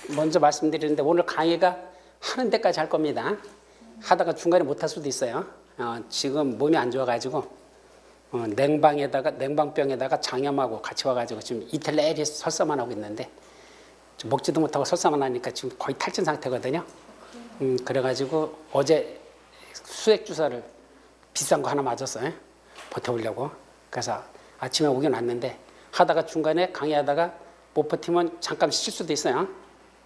먼저 말씀드리는데 오늘 강의가 하는 데까지 할 겁니다. 하다가 중간에 못 할 수도 있어요. 지금 몸이 안 좋아가지고 냉방병에다가 장염하고 같이 와가지고 지금 이틀 내리 설사만 하고 있는데 먹지도 못하고 설사만 하니까 지금 거의 탈진 상태거든요. 그래가지고 어제 수액 주사를 비싼 거 하나 맞았어요. 버텨보려고. 그래서 아침에 오긴 왔는데 하다가 중간에 강의하다가 못 버티면 잠깐 쉴 수도 있어요.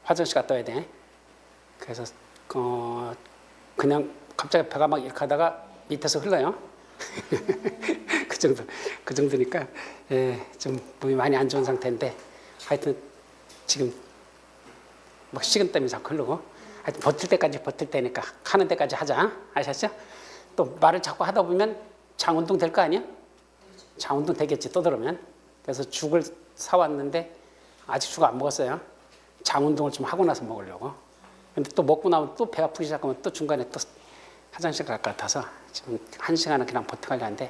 화장실 갔다 와야 돼. 그래서 그냥 갑자기 배가 막 이렇게 하다가 밑에서 흘러요. 그 정도니까 좀 몸이 많이 안 좋은 상태인데 하여튼 지금 막 식은땀이 자꾸 흐르고 하여튼 버틸 때니까 하는 데까지 하자. 아셨죠? 또 말을 자꾸 하다 보면 장운동 될 거 아니야? 장운동 되겠지 떠들으면. 그래서 죽을 사왔는데 아직 죽 안 먹었어요. 장운동을 좀 하고 나서 먹으려고. 근데 또 먹고 나면 또 배 아프기 시작하면 또 중간에 또 화장실 갈 것 같아서 지금 1시간은 그냥 버텨가려 하는데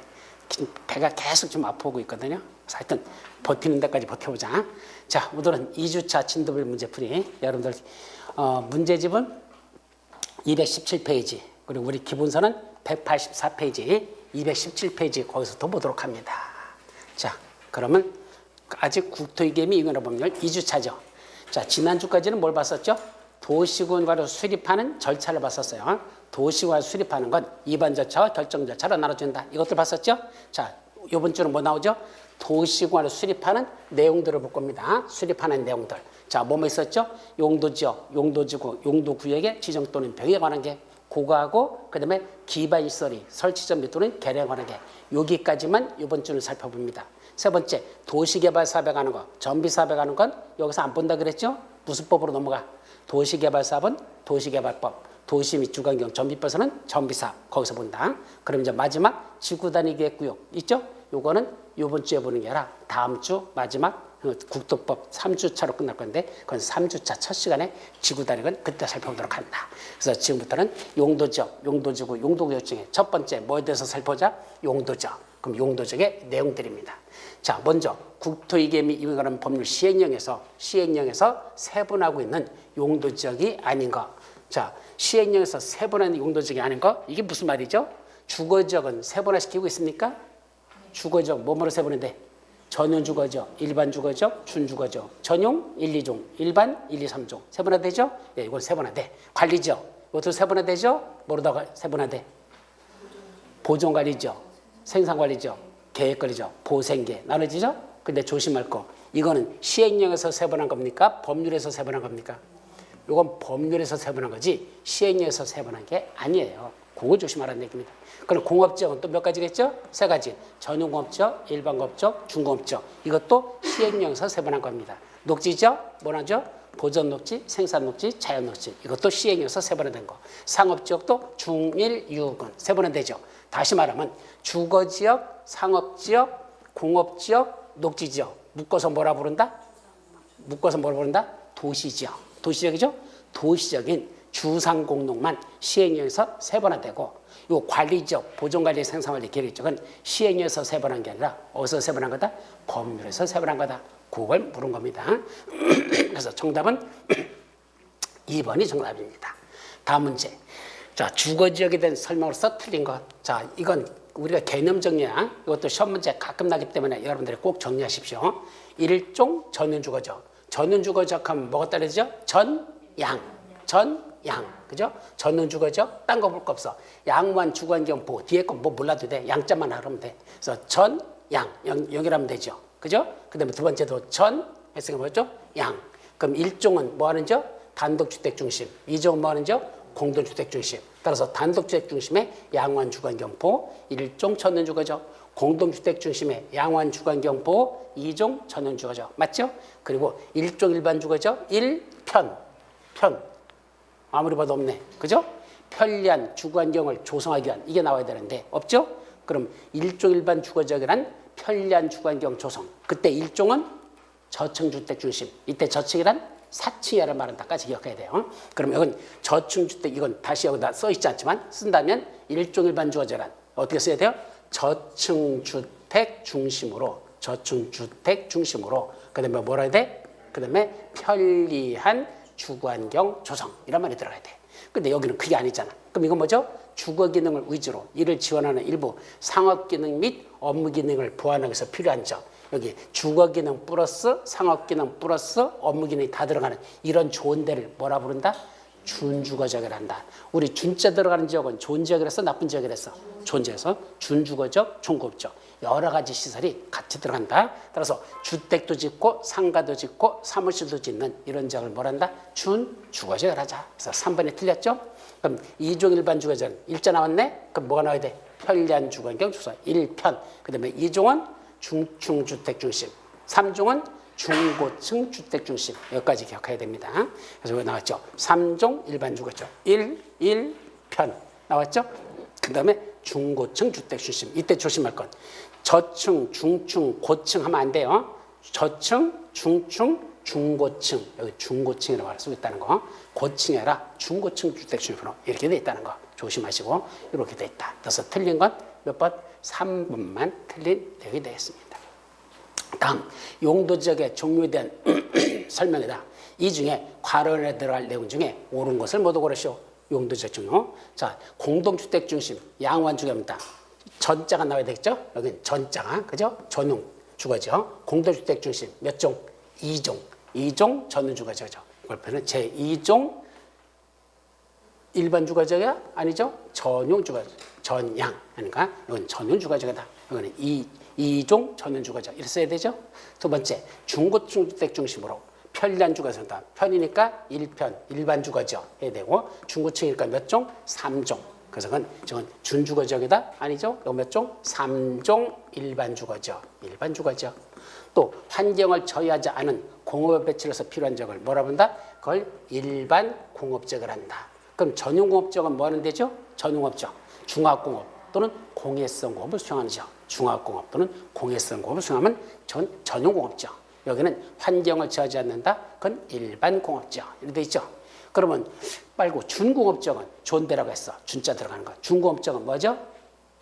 배가 계속 좀 아프고 있거든요. 그래서 하여튼 버티는 데까지 버텨보자. 자, 오늘은 2주차 진도별 문제풀이. 여러분들 문제집은 217페이지 그리고 우리 기본서는 184페이지 217페이지 거기서 또 보도록 합니다. 자, 그러면 아직 국토위계미 인문어법률 2주차죠. 자, 지난주까지는 뭘 봤었죠? 도시군과로 수립하는 절차를 봤었어요. 도시군과 수립하는 건 이반 절차와 결정 절차로 나눠진다. 이것들 봤었죠? 자, 이번 주는 뭐 나오죠? 도시군과로 수립하는 내용들을 볼 겁니다. 수립하는 내용들. 자, 뭐뭐 있었죠? 용도지역, 용도지구, 용도구역의 지정 또는 병에 관한 게 그거하고 그다음에 기반시설이 설치점 및 또는 개량에 관한 게 여기까지만 이번 주는 살펴봅니다. 세 번째, 도시개발사업에 관한 거, 전비사업에 관한 건 여기서 안 본다 그랬죠? 무슨 법으로 넘어가? 도시개발사업은 도시개발법, 도시 및 주관경 전비법에서는 전비사업 거기서 본다. 그럼 이제 마지막 지구단위계획구역 있죠? 요거는 이번 주에 보는 게 아니라 다음 주 마지막 국토법 3주차로 끝날 건데 그건 3주차 첫 시간에 지구단위는 그때 살펴보도록 한다. 그래서 지금부터는 용도지역, 용도지구, 용도구역 중에 첫 번째 뭐에 대해서 살펴보자? 용도지역. 그럼 용도지역의 내용들입니다. 자, 먼저 국토위계 및 이와 관한 법률 시행령에서 세분하고 있는 용도지역이 아닌 거. 자, 시행령에서 세분한 용도지역이 아닌 거 이게 무슨 말이죠? 주거지역은 세분화시키고 있습니까? 주거지역 뭐뭐로 세분인데? 전용 주거지역, 일반 주거지역, 준주거지역, 전용 1, 2종, 일반 1, 2, 3종 세분화되죠? 예, 이건 세분화돼. 관리지역 이것도 세분화되죠? 뭐로다가 세분화돼? 보존관리지역, 생산관리지역, 계획관리지역, 보생계 나눠지죠? 근데 조심할 거 이거는 시행령에서 세분한 겁니까? 법률에서 세분한 겁니까? 이건 법률에서 세분한 거지 시행령에서 세분한 게 아니에요. 그거 조심하라는 얘기입니다. 그럼 공업지역은 또 몇 가지겠죠? 세 가지. 전용공업지역, 일반공업지역, 중공업지역. 이것도 시행령에서 세분한 겁니다. 녹지지역, 뭐라죠? 보존녹지, 생산녹지, 자연녹지. 이것도 시행령에서 세분화된 거. 상업지역도 중일, 유군 세분화되죠. 다시 말하면 주거지역, 상업지역, 공업지역, 녹지지역. 묶어서 뭐라 부른다? 도시지역. 도시지역이죠? 도시적인 주상공농만 시행령에서 세분화되고 요 관리지역, 보존관리, 생산관리, 계획지역은 시행령에서 세분한 게 아니라 어디서 세분한 거다? 법률에서 세분한 거다. 그걸 물은 겁니다. 그래서 정답은 2번이 정답입니다. 다음 문제. 자, 주거지역에 대한 설명으로서 틀린 것. 자, 이건 우리가 개념 정리야. 이것도 시험 문제 가끔 나기 때문에 여러분들이 꼭 정리하십시오. 일종 전용주거지역. 전용주거지역 하면 뭐가 따르죠? 양. 그죠? 전용주거지역 딴 거 볼 거 없어. 양만 주관경보 뒤에 거 뭐 몰라도 돼. 양자만 하면 돼. 그래서 영이라면 되죠. 그죠? 그 다음에 두 번째도 했으니까 뭐였죠? 양. 그럼 일종은 뭐 하는죠? 단독주택 중심. 이종은 뭐 하는죠? 공동주택 중심. 따라서 단독주택 중심의 양완 주관경보 일종 전용주거지역. 공동주택 중심의 양완 주관경보 이종 전용주거지역. 맞죠? 그리고 일종 일반 주거지역 편. 아무리 봐도 없네. 그죠? 편리한 주거환경을 조성하기 위한 이게 나와야 되는데 없죠? 그럼 일종 일반 주거지역이란 편리한 주거환경 조성. 그때 일종은 저층주택 중심. 이때 저층이란 4층이라는 말은 다까지 기억해야 돼요. 그럼 이건 저층주택 이건 다시 여기다 써있지 않지만 쓴다면 일종 일반 주거지역이란 어떻게 써야 돼요? 저층주택 중심으로 그 다음에 뭐라 해야 돼? 그 다음에 편리한 주거환경 조성 이런 말이 들어가야 돼. 근데 여기는 그게 아니잖아. 그럼 이건 뭐죠? 주거 기능을 위주로 이를 지원하는 일부 상업 기능 및 업무 기능을 보완하기 위해서 필요한 점. 여기 주거 기능 플러스 상업 기능 플러스 업무 기능이 다 들어가는 이런 좋은 데를 뭐라 부른다? 준주거 지역이라 한다. 우리 준자 들어가는 지역은 좋은 지역이라서 나쁜 지역이라서 좋은 지역에서 준주거적, 종급적 여러 가지 시설이 같이 들어간다. 따라서 주택도 짓고 상가도 짓고 사무실도 짓는 이런 지역을 뭐란다? 준주거 지역을 하자. 그래서 3번이 틀렸죠? 그럼 2종 일반 주거 지역 일자 나왔네? 그럼 뭐가 나와야 돼? 편리한 주거 환경 조성 1편. 그 다음에 2종은 중층 주택 중심, 3종은 중고층 주택 중심. 여기까지 기억해야 됩니다. 그래서 여기 나왔죠. 3종 일반 주거죠. 1편 나왔죠? 그 다음에 중고층 주택 중심. 이때 조심할 건 저층, 중층, 고층 하면 안 돼요. 저층, 중층, 중고층. 여기 중고층이라고 말 쓰고 있다는 거. 고층이 아니라 중고층 주택 중심으로 이렇게 돼 있다는 거 조심하시고 이렇게 돼 있다. 그래서 틀린 건 몇 번? 3번만 틀린 내용이 되겠습니다. 다음 용도 지역의 종류에 대한 설명이다. 이 중에 괄호에 들어갈 내용 중에 옳은 것을 모두 고르시오. 용도 지역 종류. 자, 공동주택 중심 양호한 주거입니다. 전자가 나와야 되겠죠? 여기는 전자가 그죠? 전용 주거죠. 공동주택 중심 몇 종? 2종. 2종 전용 주거죠. 골프는 제2종 일반 주거지역이야? 아니죠? 전용 주거지역. 전양. 그러니까 이건 전용 주거지역이다. 이거는 2종 전용 주거지역. 이렇게 써야 되죠? 두 번째, 중고층 주택 중심으로 편리한 주거지역이다. 편이니까 1편, 일반 주거지역 해야 되고 중고층이니까 몇 종? 3종. 그래서 저건 준주거지역이다? 아니죠? 이거 몇 종? 3종 일반 주거지역. 일반 주거지역. 또 환경을 저해하지 않은 공업에 배치해서 필요한 지역을 뭐라 부른다? 그걸 일반 공업지역을 한다. 그럼 전용공업지역은 뭐 하는 데죠? 전용업지역. 중화공업 또는 공해성 공업을 수행하는 지역. 중화공업 또는 공해성 공업을 수행하면 전용공업지역. 여기는 환경을 저하지 않는다. 그건 일반 공업지역. 이렇게 돼 있죠. 그러면 말고 준공업지역은 좋은 데라고 했어. 준자 들어가는 거. 준공업지역은 뭐죠?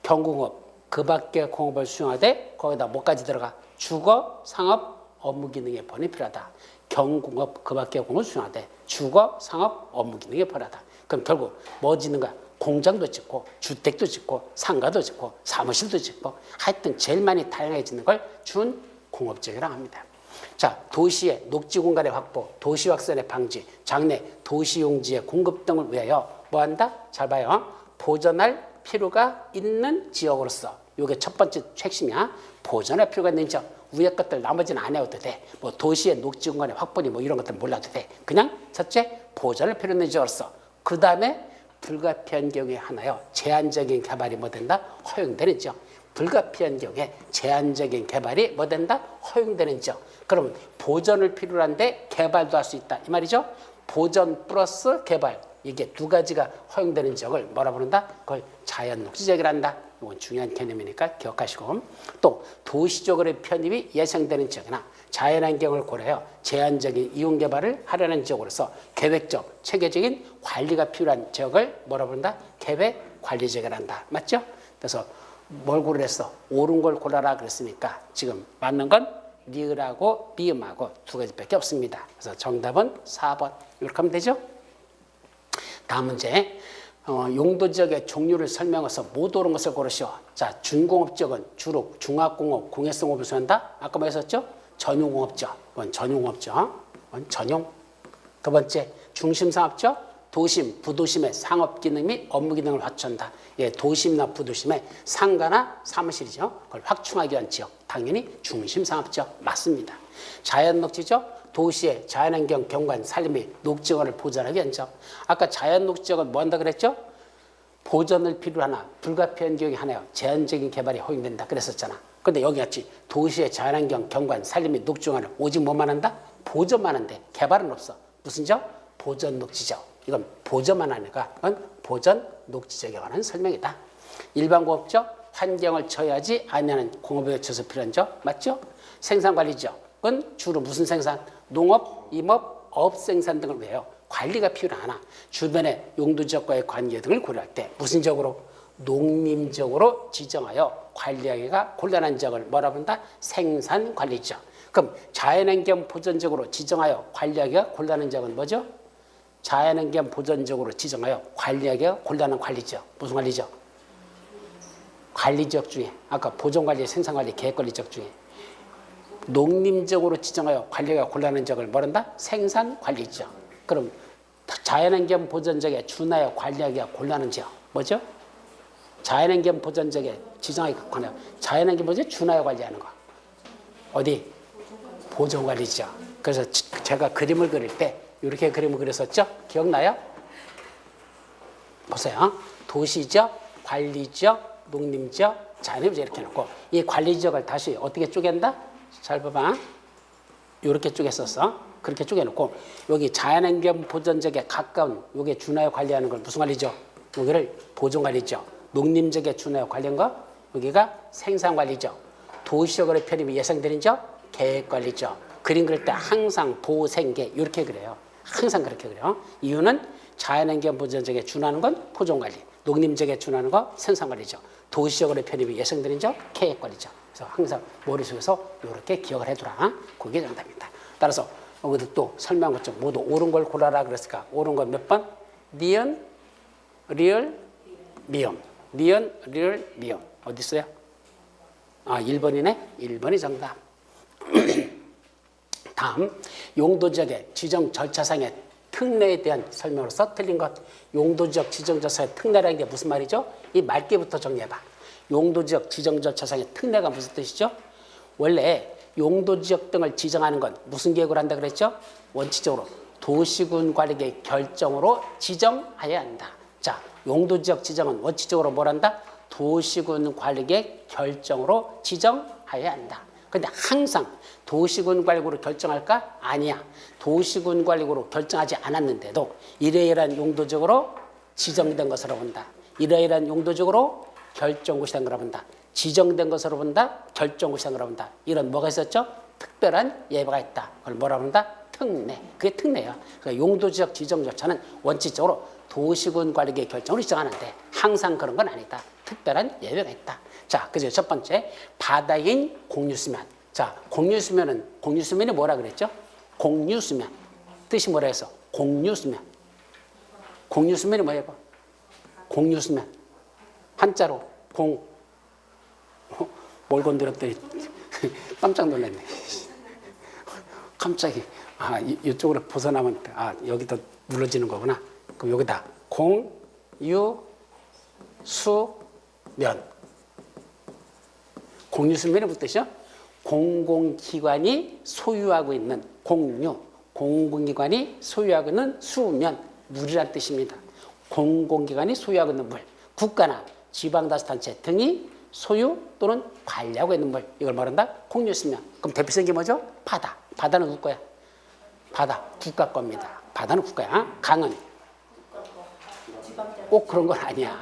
경공업. 그 밖의 공업을 수행하되 거기다 뭐까지 들어가? 주거, 상업, 업무 기능의 번이 필요하다. 경공업, 그 밖의 공업을 수행하되 주거, 상업, 업무 기능의 필요하다. 그럼 결국 뭐 짓는 거야? 공장도 짓고 주택도 짓고 상가도 짓고 사무실도 짓고 하여튼 제일 많이 다양하게 짓는 걸 준공업지역이라고 합니다. 자, 도시의 녹지 공간의 확보, 도시 확산의 방지, 장래 도시용지의 공급 등을 위하여 뭐한다? 잘 봐요. 보전할 필요가 있는 지역으로서 이게 첫 번째 핵심이야. 보전할 필요가 있는 지역. 위에 것들 나머지는 안 해도 돼. 뭐 도시의 녹지 공간의 확보니 뭐 이런 것들 몰라도 돼. 그냥 첫째 보전할 필요 있는 지역으로서 그 다음에 불가피한 경우에 하나요. 제한적인 개발이 뭐 된다? 허용되는 지역. 불가피한 경우에 제한적인 개발이 뭐 된다? 허용되는 지역. 그러면 보전을 필요로 한데 개발도 할 수 있다. 이 말이죠. 보전 플러스 개발. 이게 두 가지가 허용되는 지역을 뭐라 부른다? 그걸 자연녹지지역이라 한다. 이건 중요한 개념이니까 기억하시고 또 도시적으로의 편입이 예상되는 지역이나 자연환경을 고려하여 제한적인 이용개발을 하려는 지역으로서 계획적, 체계적인 관리가 필요한 지역을 뭐라 부른다? 계획관리지역이라 한다. 맞죠? 그래서 뭘 고르랬어? 옳은 걸 골라라 그랬으니까 지금 맞는 건 리을하고 미음하고 두 가지밖에 없습니다. 그래서 정답은 4번 이렇게 하면 되죠? 다음 문제. 용도 지역의 종류를 설명해서 모두 옳은 것을 고르시오. 자, 준공업 지역은 주로 중화공업, 공해성업을 수행한다. 아까 뭐 했었죠? 전용공업지역. 이건 전용공업지역. 이건 전용. 두 번째, 중심상업지역. 도심, 부도심의 상업 기능 및 업무 기능을 확충한다. 예, 도심이나 부도심의 상가나 사무실이죠. 그걸 확충하기 위한 지역. 당연히 중심상업지역 맞습니다. 자연녹지죠. 도시의 자연환경, 경관, 산림 및 녹지원을 보존하기 위한 지역. 아까 자연녹지역은 뭐 한다 그랬죠? 보존을 필요로 하나, 불가피한 지역이 하나요. 제한적인 개발이 허용된다 그랬었잖아. 근데 여기 같이 도시의 자연환경, 경관, 산림 및 녹지원을 오직 뭐만 한다? 보존만 한데 개발은 없어. 무슨 지역? 보존 녹지지역. 이건 보존만 하니까 이건 보존 녹지지역에 관한 설명이다. 일반공업지역, 환경을 저해하지 아니하는 공업에 맞춰서 필요한 지역. 맞죠? 생산관리지역은 주로 무슨 생산? 농업, 임업, 어업생산 등을 위하여 관리가 필요하나 주변의 용도지역과의 관계 등을 고려할 때 무슨 지역으로? 농림지역으로 지정하여 관리하기가 곤란한 지역을 뭐라 부른다? 생산관리지역. 그럼 자연환경 보존지역으로 지정하여 관리하기가 곤란한 지역은 뭐죠? 자연환경 보전적으로 지정하여 관리하기 곤란한 관리지역. 무슨 관리지역? 관리지역 중에 아까 보존관리, 생산관리, 계획관리지역 중에 농림적으로 지정하여 관리가 곤란한 지역을 뭐란다? 생산관리지역. 그럼 자연환경 보전적에 준하여 관리하기가 곤란한 지역 뭐죠? 자연환경 보전적에 지정하기가 곤란한 자연환경 보전에 준하여 관리하는 거 어디? 보존관리지역. 그래서 제가 그림을 그릴 때 이렇게 그림을 그렸었죠? 기억나요? 보세요. 도시지역, 관리지역, 농림지역, 자연환경지역 이렇게 놓고 이 관리지역을 다시 어떻게 쪼갠다? 잘 봐봐. 이렇게 쪼갰었어. 그렇게 쪼개놓고 여기 자연환경 보전적에 가까운 여기에 준하여 관리하는 걸 무슨 관리죠? 여기를 보존관리죠. 농림지역에 준하여 관리한 거 여기가 생산관리죠. 도시적으로 편입이 예상되는죠? 계획관리죠. 그림 그릴 때 항상 보생계 이렇게 그래요. 항상 그렇게 그래요. 이유는 자연환경 보전적에 준하는 건 보존관리, 농림지역에 준하는 거 생산관리죠. 도시적으로 편입이 예상되는죠? 계획관리죠. 그래서 항상 머릿속에서 이렇게 기억을 해두라. 그게 정답입니다. 따라서 여기도 또 설명한 것처럼 모두 옳은 걸 고르라 그랬을까? 옳은 건 몇 번? 니은, 리을, 미음. 니은, 리을, 미음. 어디 있어요? 1번이네. 1번이 정답. 다음, 용도지역의 지정 절차상의 특례에 대한 설명으로서 틀린 것. 용도지역 지정 절차의 특례라는 게 무슨 말이죠? 이 말기부터 정리해봐. 용도지역 지정 절차상의 특례가 무슨 뜻이죠? 원래 용도지역 등을 지정하는 건 무슨 계획으로 한다 그랬죠? 원칙적으로 도시군 관리계획 결정으로 지정하여야 한다. 자, 용도지역 지정은 원칙적으로 뭘 한다? 도시군 관리계획 결정으로 지정하여야 한다. 그런데 항상 도시군 관리구로 결정할까? 아니야. 도시군 관리구로 결정하지 않았는데도 이러이러한 용도적으로 지정된 것으로 본다. 이러이러한 용도적으로 결정구시 된 거라 본다. 지정된 것으로 본다. 결정구시 된 거라 본다. 이런 뭐가 있었죠? 특별한 예외가 있다. 그걸 뭐라 본다? 특례. 그게 특례야. 그러니까 용도지역 지정 절차는 원칙적으로 도시군 관리계획 결정으로 지정하는데 항상 그런 건 아니다. 특별한 예외가 있다. 자, 그죠? 첫 번째, 바다인 공유수면. 자, 공유수면이 뭐라 그랬죠? 공유수면. 뜻이 뭐라 해서? 공유수면. 공유수면이 뭐예요? 공유수면. 한자로 뭘 건드렸더니 깜짝 놀랐네. 깜짝이. 이쪽으로 벗어나면 여기다 눌러지는 거구나. 그럼 여기다 공유수면. 공유수면이 무슨 뜻이요? 공공기관이 소유하고 있는 공공기관이 소유하고 있는 수면, 물이란 뜻입니다. 공공기관이 소유하고 있는 물, 국가나 지방자치단체 등이 소유 또는 관리하고 있는 물, 이걸 말한다? 공유수면. 그럼 대표적인 게 뭐죠? 바다. 바다는 누구 거야? 바다, 국가 겁니다. 바다는 국가야. 강은? 꼭 그런 건 아니야.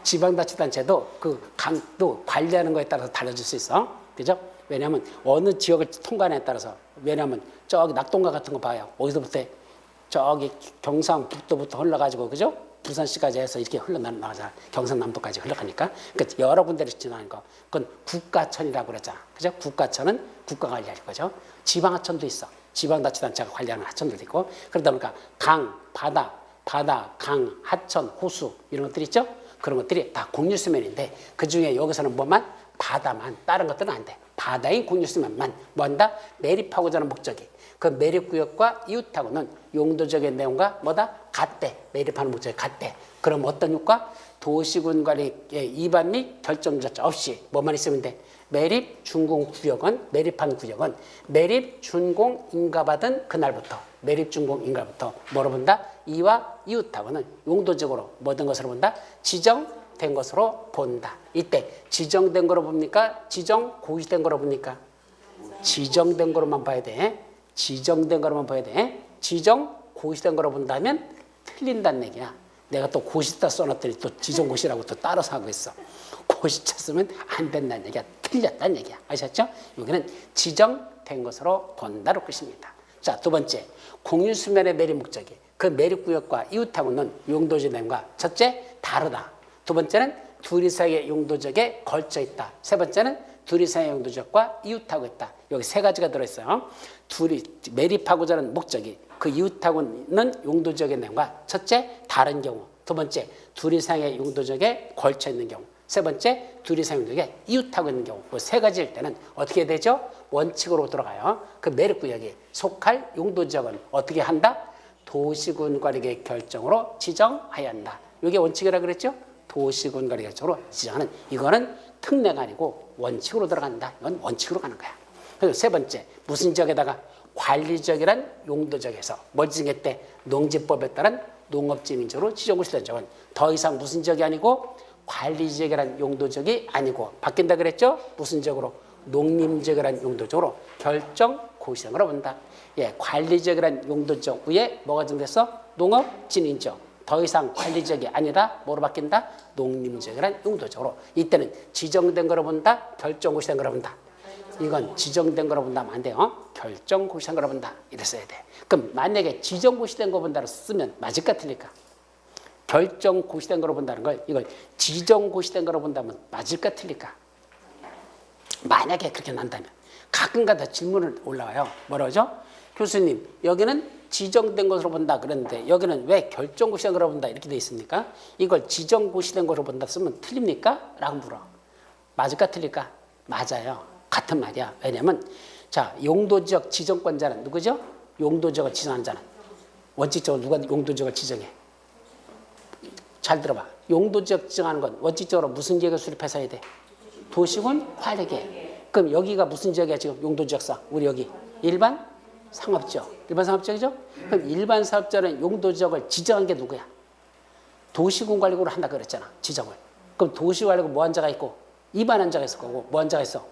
지방자치단체도 그 강도 관리하는 거에 따라서 달라질 수 있어. 그죠? 왜냐하면 어느 지역을 통과하냐에 따라서, 왜냐하면 저기 낙동강 같은 거 봐요. 어디서부터 저기 경상북도부터 흘러가지고, 그죠? 부산시까지 해서 이렇게 흘러나가잖아. 경상남도까지 흘러가니까. 그러니까 여러 군데를 지나는 거. 그건 국가천이라고 그러잖아. 그죠? 국가천은 국가가 관리할 거죠. 지방하천도 있어. 지방자치단체가 관리하는 하천들도 있고. 그러다 보니까 강, 바다, 강, 하천, 호수 이런 것들 있죠? 그런 것들이 다 공유수면인데 그중에 여기서는 뭐만? 바다만. 다른 것들은 안 돼. 바다인 공유수면만 뭐 한다? 매립하고자 하는 목적이. 그 매립구역과 이웃하고는 용도적인 내용과 뭐다? 같대. 매립하는 목적이 같대. 그럼 어떤 효과? 도시군 관리의 위반 및 결정 절차 없이 뭐만 있으면 돼? 매립 준공 구역은, 매립한 구역은 매립 준공 인가받은 그날부터, 매립 준공 인가부터 뭐로 본다? 이와 이웃하고는 용도적으로 뭐든 것으로 본다? 지정된 것으로 본다. 이때 지정된 거로 봅니까? 지정 고시된 거로 봅니까? 지정된 거로만 봐야 돼. 지정된 거로만 봐야 돼. 지정 고시된 거로 본다면 틀린다는 얘기야. 내가 또 고시다 써놨더니 또 지정고시라고 또 따라서 하고 있어. 고시차 쓰면 안 된다는 얘기야. 틀렸다는 얘기야. 아셨죠? 여기는 지정된 것으로 본다로 끝입니다. 자, 두 번째, 공유수면의 매립 목적이 그 매립구역과 이웃하고는 용도적 내용과 첫째, 다르다. 두 번째는 둘이 사이의 용도적에 걸쳐 있다. 세 번째는 둘이 사이의 용도적과 이웃하고 있다. 여기 세 가지가 들어있어요. 둘이 매립하고자 하는 목적이 그 이웃하고 있는 용도지역의 내용과 첫째, 다른 경우. 두 번째, 둘 이상의 용도지역에 걸쳐 있는 경우. 세 번째, 둘 이상의 용도지역에 이웃하고 있는 경우. 그 세 가지일 때는 어떻게 되죠? 원칙으로 들어가요. 그 매립구역에 속할 용도지역은 어떻게 한다? 도시군관리계 결정으로 지정하여야 한다. 이게 원칙이라고 그랬죠? 도시군관리 결정으로 지정하는, 이거는 특례가 아니고 원칙으로 들어간다. 이건 원칙으로 가는 거야. 그리고 세 번째, 무슨 지역에다가 관리지역이란 용도지역에서 뭘 지정했대? 농지법에 따른 농업지민지역으로 지정고시된 적은 더 이상 무슨 지역이 아니고 관리지역이란 용도지역이 아니고 바뀐다 그랬죠? 무슨 지역으로? 농림지역이란 용도지역으로 결정고시된거로 본다. 예, 관리지역이란 용도지역 위에 뭐가 정됐어? 농업진인지역. 더 이상 관리지역이 아니라 뭐로 바뀐다? 농림지역이란 용도지역으로. 이때는 지정된 거로 본다? 결정고시된 거로 본다? 이건 지정된 거로 본다면 안 돼요. 결정고시된 거로 본다. 이래 써야 돼. 그럼 만약에 지정고시된 거 본다로 쓰면 맞을까 틀릴까? 결정고시된 거로 본다는 걸 이걸 지정고시된 거로 본다면 맞을까 틀릴까? 만약에 그렇게 난다면 가끔가다 질문을 올라와요. 뭐라죠? 교수님, 여기는 지정된 것으로 본다 그랬는데 여기는 왜 결정고시된 거로 본다 이렇게 돼 있습니까? 이걸 지정고시된 거로 본다 쓰면 틀립니까? 라고 물어. 맞을까 틀릴까? 맞아요. 같은 말이야. 왜냐면 자, 용도지역 지정권자는 누구죠? 용도지역을 지정하는 자는 원칙적으로 누가 용도지역을 지정해? 잘 들어봐. 용도지역 지정하는 건 원칙적으로 무슨 계획을 수립해서 해야 돼? 도시군 관리계획. 그럼 여기가 무슨 지역이야 지금 용도지역상? 우리 여기 일반 상업지역. 일반 상업지역이죠? 그럼 일반 사업자는 용도지역을 지정한 게 누구야? 도시군 관리국으로 한다 그랬잖아. 지정을. 그럼 도시관리국 뭐 한 자가 있고 입안한 자가 있을 거고 뭐 한 자가 있어?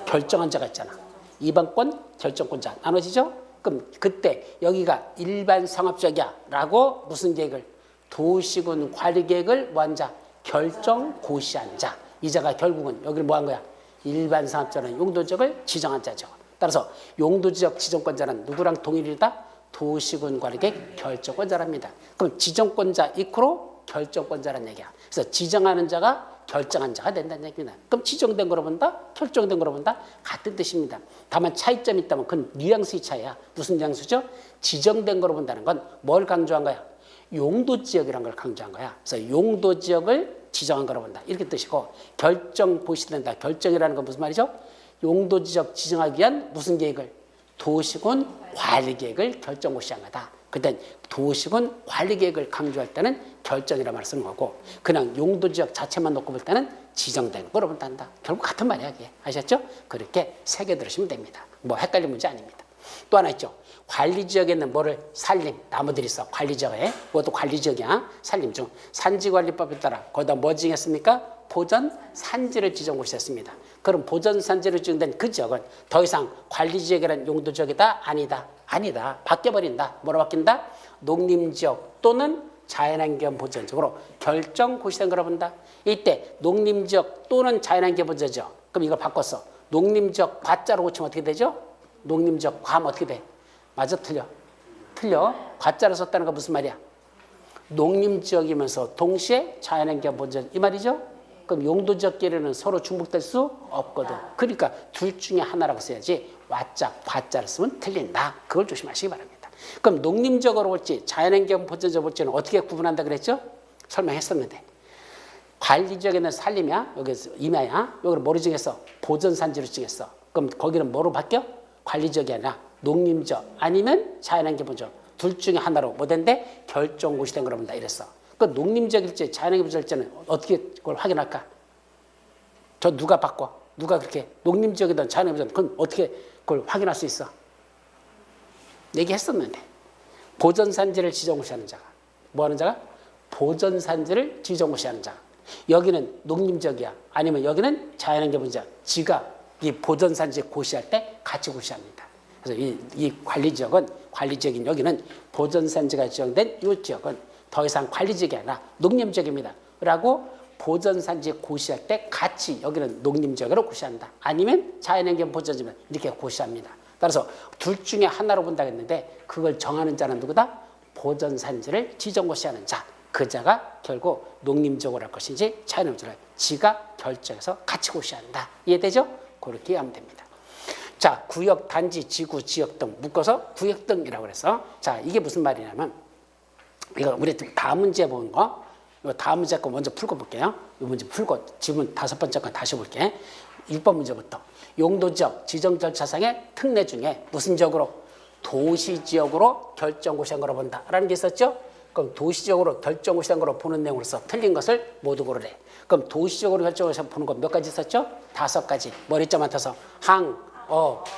결정한 자가 있잖아. 입안권, 결정권자 나눠지죠? 그럼 그때 여기가 일반 상업지역이야 라고 무슨 계획을? 도시군 관리계획을 뭐 한 자? 결정고시한 자. 이 자가 결국은 여기를 뭐 한 거야? 일반 상업자는 용도지역을 지정한 자죠. 따라서 용도지역 지정권자는 누구랑 동일이다? 도시군 관리계획 결정권자랍니다. 그럼 지정권자 이코로 결정권자라는 얘기야. 그래서 지정하는 자가 결정한 자가 된다는 얘기입니다. 그럼 지정된 거로 본다? 결정된 거로 본다? 같은 뜻입니다. 다만 차이점이 있다면 그건 뉘앙스의 차이야. 무슨 뉘앙스죠? 지정된 거로 본다는 건 뭘 강조한 거야? 용도지역이라는 걸 강조한 거야. 그래서 용도지역을 지정한 거로 본다. 이렇게 뜻이고 결정고시된다. 결정이라는 건 무슨 말이죠? 용도지역 지정하기 위한 무슨 계획을? 도시군 관리계획을 결정고시한 거다. 그때 도시군 관리계획을 강조할 때는 결정이라는 말을 쓰는 거고 그냥 용도지역 자체만 놓고 볼 때는 지정된 거로 본단다. 결국 같은 말이야 이게. 아셨죠? 그렇게 새겨 들으시면 됩니다. 뭐 헷갈린 문제 아닙니다. 또 하나 있죠. 관리지역에 있는 뭐를 산림, 나무들이 있어. 관리지역에. 그것도 관리지역이야. 산림 중 산지관리법에 따라 거기다 뭐 지정했습니까? 보전 산지를 지정고시했습니다. 그럼 보전 산지를 지정된 그 지역은 더 이상 관리지역이라는 용도지역이다? 아니다. 아니다. 바뀌어버린다. 뭐로 바뀐다? 농림지역 또는 자연환경 보전지역으로 결정고시된 거로 본다. 이때 농림지역 또는 자연환경 보전지역. 그럼 이걸 바꿨어. 농림지역 과자로 고치면 어떻게 되죠? 농림지역 과하면 어떻게 돼? 맞아 틀려? 틀려. 과자로 썼다는 건 무슨 말이야? 농림지역이면서 동시에 자연환경 보전 이 말이죠? 그럼 용도지역끼리는 서로 중복될 수 없거든. 그러니까 둘 중에 하나라고 써야지 와자, 과자를 쓰면 틀린다. 그걸 조심하시기 바랍니다. 그럼 농림지역으로 볼지 자연환경 보전지역 볼지는 어떻게 구분한다 그랬죠? 설명했었는데 관리지역에 있는 산림이야. 여기서 임야야. 여기를 뭐로 정했어? 보전산지로 정했어. 그럼 거기는 뭐로 바뀌어? 관리지역이 아니라 농림지역 아니면 자연환경 보전 둘 중에 하나로 뭐 된대? 결정고시된 거로 본다 이랬어. 그 농림지역일지 자연환경 보전일지는 어떻게 그걸 확인할까? 저 누가 바꿔? 누가 그렇게 농림지역이든 자연환경 보전 그건 어떻게 그걸 확인할 수 있어? 얘기했었는데 보전산지를 지정고시하는 자가 뭐 하는 자가? 보전산지를 지정고시하는 자가 여기는 농림지역이야 아니면 여기는 자연환경 보전 지가 이 보전산지 고시할 때 같이 고시합니다. 그래서 이 관리지역은 관리지역인 여기는 보전산지가 지정된 이 지역은 더 이상 관리지역이 아니라 농림지역입니다. 라고 보전산지 고시할 때 같이 여기는 농림지역으로 고시한다. 아니면 자연환경 보전지면 이렇게 고시합니다. 따라서 둘 중에 하나로 본다고 했는데 그걸 정하는 자는 누구다? 보전산지를 지정고시하는 자. 그 자가 결국 농림지역으로 할 것인지 자연환경지역을 지가 결정해서 같이 고시한다. 이해되죠? 그렇게 하면 됩니다. 자, 구역, 단지, 지구, 지역 등 묶어서 구역 등이라고 그래서 자, 이게 무슨 말이냐면 이거 우리 다음 문제 보는 거 이거 다음 문제 거 먼저 풀고 볼게요. 이 문제 풀고 지문 5번째 거 다시 볼게. 6번 문제부터 용도지역 지정 절차상의 특례 중에 무슨 지역으로 도시지역으로 결정고시한 거로 본다라는 게 있었죠. 그럼 도시적으로 결정고시한 거로 보는 내용으로서 틀린 것을 모두 고르래. 그럼 도시적으로 결정고시한 보는 거 몇 가지 있었죠? 5가지. 머리점 맡아서 항,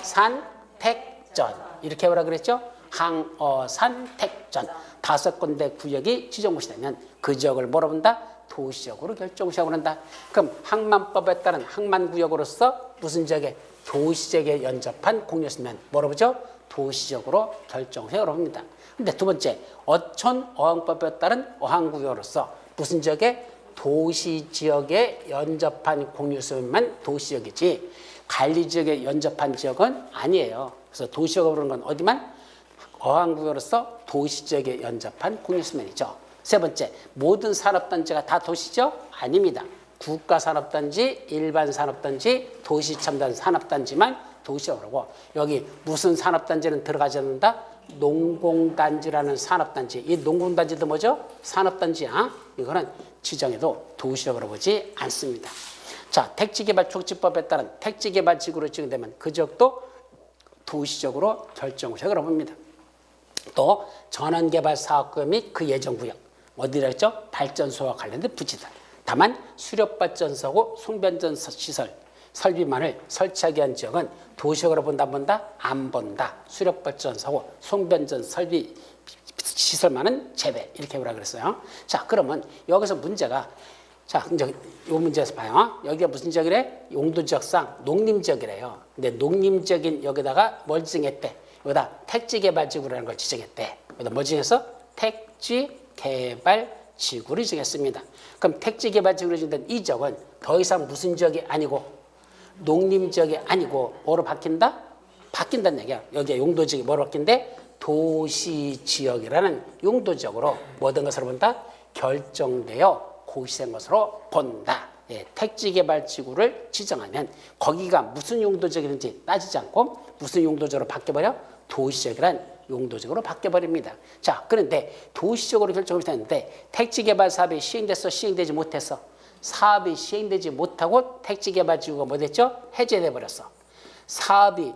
산, 택전 이렇게 뭐라 그랬죠? 항, 산, 택전 5군데 구역이 지정고시되면 그 지역을 뭐라 본다? 도시적으로 결정고시하고 한다. 그럼 항만법에 따른 항만구역으로서 무슨 지역에 도시적에 연접한 공유였으면 뭐라 보죠? 도시적으로 결정해라고 합니다. 근데 두 번째 어촌 어항법에 따른 어항구역으로서 무슨 지역에 도시지역에 연접한 공유수만 도시지역이지 관리지역에 연접한 지역은 아니에요. 그래서 도시지역으로 부르는 건 어디만? 어항구역으로서 도시지역에 연접한 공유수면이죠. 세 번째, 모든 산업단지가 다 도시죠? 아닙니다. 국가산업단지, 일반산업단지, 도시첨단 산업단지만 도시라고 하고 여기 무슨 산업단지는 들어가지 않는다? 농공단지라는 산업단지. 이 농공단지도 뭐죠? 산업단지야. 이거는 지정해도 도시적으로 보지 않습니다. 자, 택지개발촉진법에 따른 택지개발지구로 지정되면 그 지역도 도시적으로 결정구역으로 봅니다. 또 전원개발사업구역 및 그 예정구역 어디라 했죠? 발전소와 관련된 부지다. 다만 수력발전소고 송변전시설 설비만을 설치하기 위한 지역은 도시적으로 본다? 안 본다. 수력발전소고 송변전 설비 시설만은 제외 이렇게 뭐라 그랬어요. 자, 그러면 여기서 문제가 자, 이제 이 문제에서 봐요. 여기가 무슨 지역이래? 용도지역상 농림지역이래요. 근데 농림지역인 여기다가 뭘 지정했대? 여기다 택지개발지구라는 걸 지정했대. 여기다 뭘 지정했어? 택지개발지구를 지정했습니다. 그럼 택지개발지구를 지정된 이 지역은 더 이상 무슨 지역이 아니고 농림지역이 아니고 뭐로 바뀐다? 바뀐다는 얘기야. 여기에 용도지역이 뭐로 바뀐대? 도시지역이라는 용도지역으로 모든 것으로 본다? 결정되어 고시된 것으로 본다. 예, 택지개발지구를 지정하면 거기가 무슨 용도지역인지 따지지 않고 무슨 용도지역으로 바뀌어버려? 도시지역이란 용도지역으로 바뀌어버립니다. 자, 그런데 도시적으로 결정을 했는데 택지개발 사업이 시행됐어? 시행되지 못했어? 사업이 시행되지 못하고 택지개발지구가 뭐 됐죠? 해제돼 버렸어. 사업이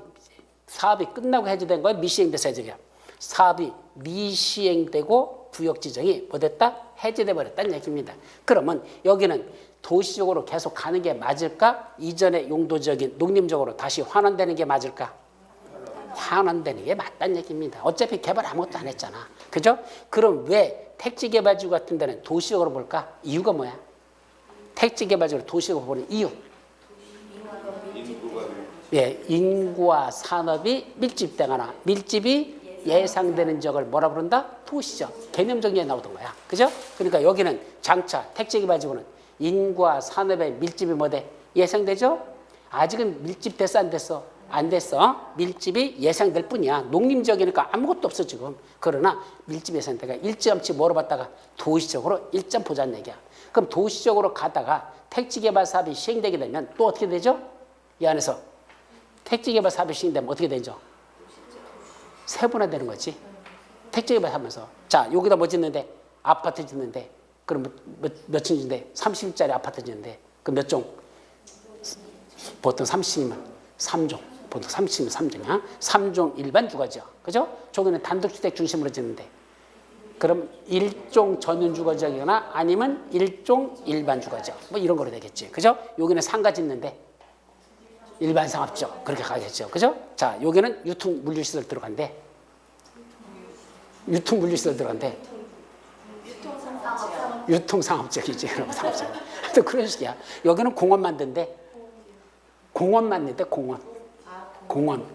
끝나고 해제된 거야? 미시행돼서 해제야. 사업이 미시행되고 구역 지정이 뭐 됐다? 해제돼 버렸다는 얘기입니다. 그러면 여기는 도시적으로 계속 가는 게 맞을까? 이전의 용도적인 농림적으로 다시 환원되는 게 맞을까? 환원되는 게 맞다는 얘기입니다. 어차피 개발 아무것도 안 했잖아. 그죠? 그럼 왜 택지개발지구 같은 데는 도시적으로 볼까? 이유가 뭐야? 택지개발지구를 도시적으로 보는 이유. 예, 인구와 산업이 밀집되거나 밀집이 예상되는 지역을 뭐라 부른다? 도시적. 개념적인 게 나오던 거야. 그죠? 그러니까 여기는 장차 택지개발지구는 인구와 산업의 밀집이 뭐돼? 예상되죠? 아직은 밀집됐어? 안 됐어? 안 됐어. 밀집이 예상될 뿐이야. 농림지역이니까 아무것도 없어 지금. 그러나 밀집 예상되가 일찌감치 뭐로 봤다가 도시적으로 일점 보자는 얘기야. 그럼 도시적으로 가다가 택지개발 사업이 시행되게 되면 또 어떻게 되죠? 이 안에서 택지개발 사업이 시행되면 어떻게 되죠? 세분화되는 거지. 택지개발 하면서. 자, 여기다 뭐 짓는데? 아파트 짓는데. 그럼 몇 층인데? 30짜리 아파트 짓는데. 그럼 몇 종? 보통 30이면 3종. 보통 30이면 3종이야. 3종 일반 주거지요. 그죠? 저기는 단독주택 중심으로 짓는데. 그럼 1종 전용 주거지역이거나 아니면 1종 일반 주거지역. 뭐 이런 거로 되겠지. 그죠? 여기는 상가 짓는데. 일반 상업지역. 그렇게 가겠죠. 그죠? 자, 여기는 유통 물류시설 들어간대. 유통 물류시설 들어간대. 유통상업지역이지. 그럼 상업지역. 또 그런 식이야. 여기는 공원 만든대. 공원 만든대, 공원. 공원.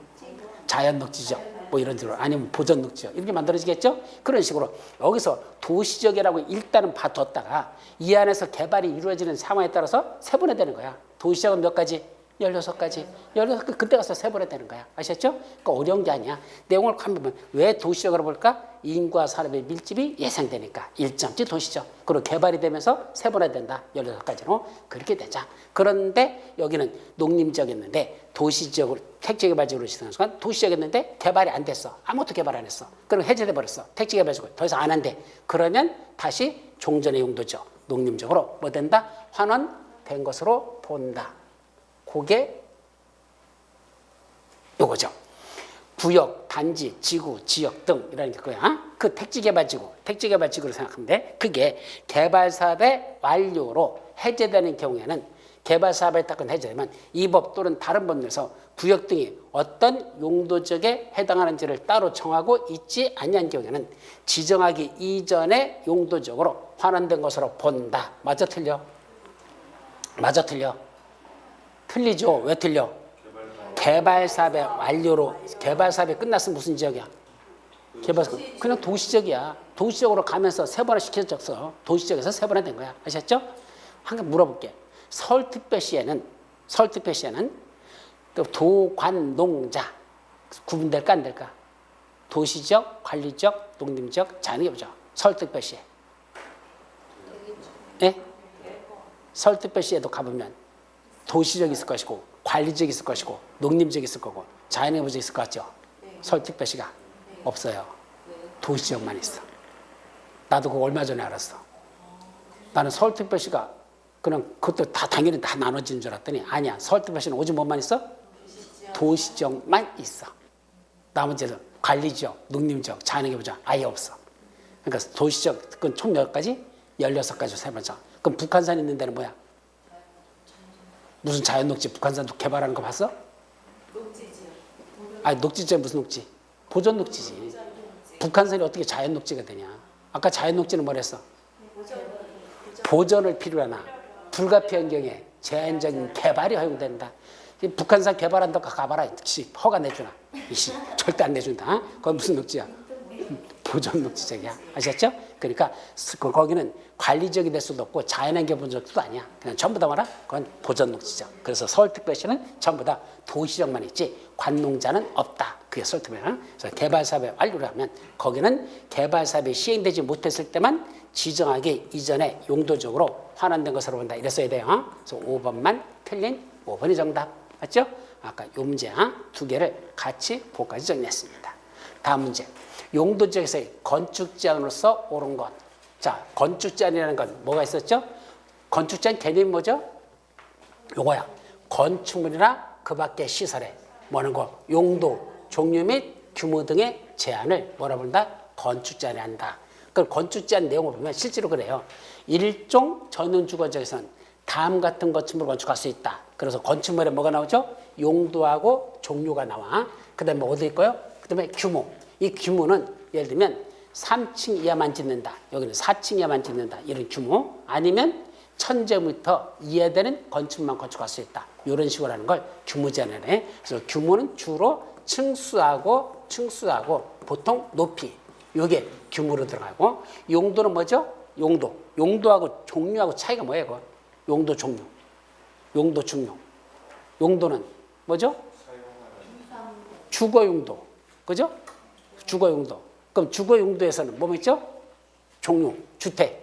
자연녹지지역. 뭐 이런 식으로. 아니면 보전녹지역. 이렇게 만들어지겠죠? 그런 식으로. 여기서 도시지역이라고 일단은 봐뒀다가 이 안에서 개발이 이루어지는 상황에 따라서 세분화되는 거야. 도시지역은 몇 가지? 16가지. 16가지 그때 가서 세번해야 되는 거야. 아셨죠? 그러니까 어려운 게 아니야. 내용을 한번 보면 왜 도시적으로 볼까? 인구와 산업의 밀집이 예상되니까 1점지 도시적. 그리고 개발이 되면서 세번해야 된다. 16가지로. 그렇게 되자. 그런데 여기는 농림지역이었는데 도시지역으로 택지개발지역으로 지정한 순간 도시지역이었는데 개발이 안 됐어. 아무것도 개발 안 했어. 그럼 해제돼 버렸어. 택지개발지역으로 더 이상 안 한대. 그러면 다시 종전의 용도죠. 농림적으로 뭐 된다? 환원된 것으로 본다. 그게 요거죠. 구역, 단지, 지구, 지역 등 이라는 게 그거야. 그 택지개발지구, 택지개발지구를 생각하면 돼. 그게 개발사업의 완료로 해제되는 경우에는 개발사업에 따른 해제되면 이 법 또는 다른 법률에서 구역 등이 어떤 용도적에 해당하는지를 따로 정하고 있지 아니한 경우에는 지정하기 이전의 용도적으로 환원된 것으로 본다. 맞아 틀려? 맞아 틀려? 틀리죠. 왜 틀려? 개발사업의 완료로. 개발사업이 끝났으면 무슨 지역이야? 개발사업 그냥 도시적이야. 도시적으로 가면서 세 번을 시켜줬어. 도시적에서 세 번에 된 거야. 아셨죠? 한번 물어볼게. 서울특별시에는 또 도관농자 구분될까 안 될까? 도시적, 관리적, 농림적 자는 게 뭐죠? 서울특별시에. 예? 서울특별시에도 가보면 도시적 있을 것이고 관리적 있을 것이고 농림적 있을 거고 자연의무적 있을 것 같죠? 서울특별시가 없어요. 도시적만 있어. 나도 그거 얼마 전에 알았어. 나는 서울특별시가 그냥 그것도 다 당연히 다 나눠지는 줄 알았더니 아니야. 서울특별시는 오직 뭐만 있어? 도시적만 있어. 나머지는 관리적, 농림적, 자연의무적 아예 없어. 그러니까 도시적 그건 총 몇 가지? 16가지 세번째. 그럼 북한산 있는 데는 뭐야? 무슨 자연녹지? 북한산도 개발하는 거 봤어? 녹지지요. 아니 녹지지에 무슨 녹지? 보존녹지지. 북한산이 어떻게 자연녹지가 되냐? 아까 자연녹지는 뭐랬어? 보존을 필요로 하나 불가피한 경우에 제한적인 개발이 허용된다. 북한산 개발한다고 가봐라. 허가 내주나? 절대 안 내준다. 그건 무슨 녹지야? 보존 녹지적이야. 아셨죠? 그러니까 거기는 관리적이 될 수도 없고 자연환경 개발적도 아니야. 그냥 전부 다 뭐라? 그건 보존 녹지적. 그래서 서울특별시는 전부 다 도시적만 있지 관농자는 없다. 그게 서울특별시는. 그래서 개발사업의 완료를 하면 거기는 개발사업이 시행되지 못했을 때만 지정하기 이전에 용도적으로 환원된 것으로 본다. 이랬어야 돼요. 그래서 5번만 틀린 5번이 정답. 맞죠? 아까 요 문제 두 개를 같이 보까지 정리했습니다. 다음 문제. 용도지역에서의 건축제한으로서 옳은 것. 자, 건축제한이라는 건 뭐가 있었죠? 건축제한 개념이 뭐죠? 요거야. 건축물이나 그 밖의 시설에 뭐는 거? 용도, 종류 및 규모 등의 제한을 뭐라 부른다? 건축제한이 한다. 그 건축제한 내용을 보면 실제로 그래요. 일종 전용 주거지역에서는 다음 같은 건축물을 건축할 수 있다. 그래서 건축물에 뭐가 나오죠? 용도하고 종류가 나와. 그 다음에 어디 있고요? 그 다음에 규모. 이 규모는 예를 들면 3층 이하만 짓는다. 여기는 4층 이하만 짓는다. 이런 규모. 아니면 1000제곱미터 이하 되는 건축물만 건축할 수 있다. 이런 식으로 하는 걸 규모 제한을 해. 그래서 규모는 주로 층수하고 보통 높이. 이게 규모로 들어가고 용도는 뭐죠? 용도. 용도하고 종류하고 차이가 뭐예요? 그거? 용도 종류. 용도 종류. 용도는 뭐죠? 주거 용도. 그죠? 주거 용도. 그럼 주거 용도에서는 뭐 있죠? 종류, 주택.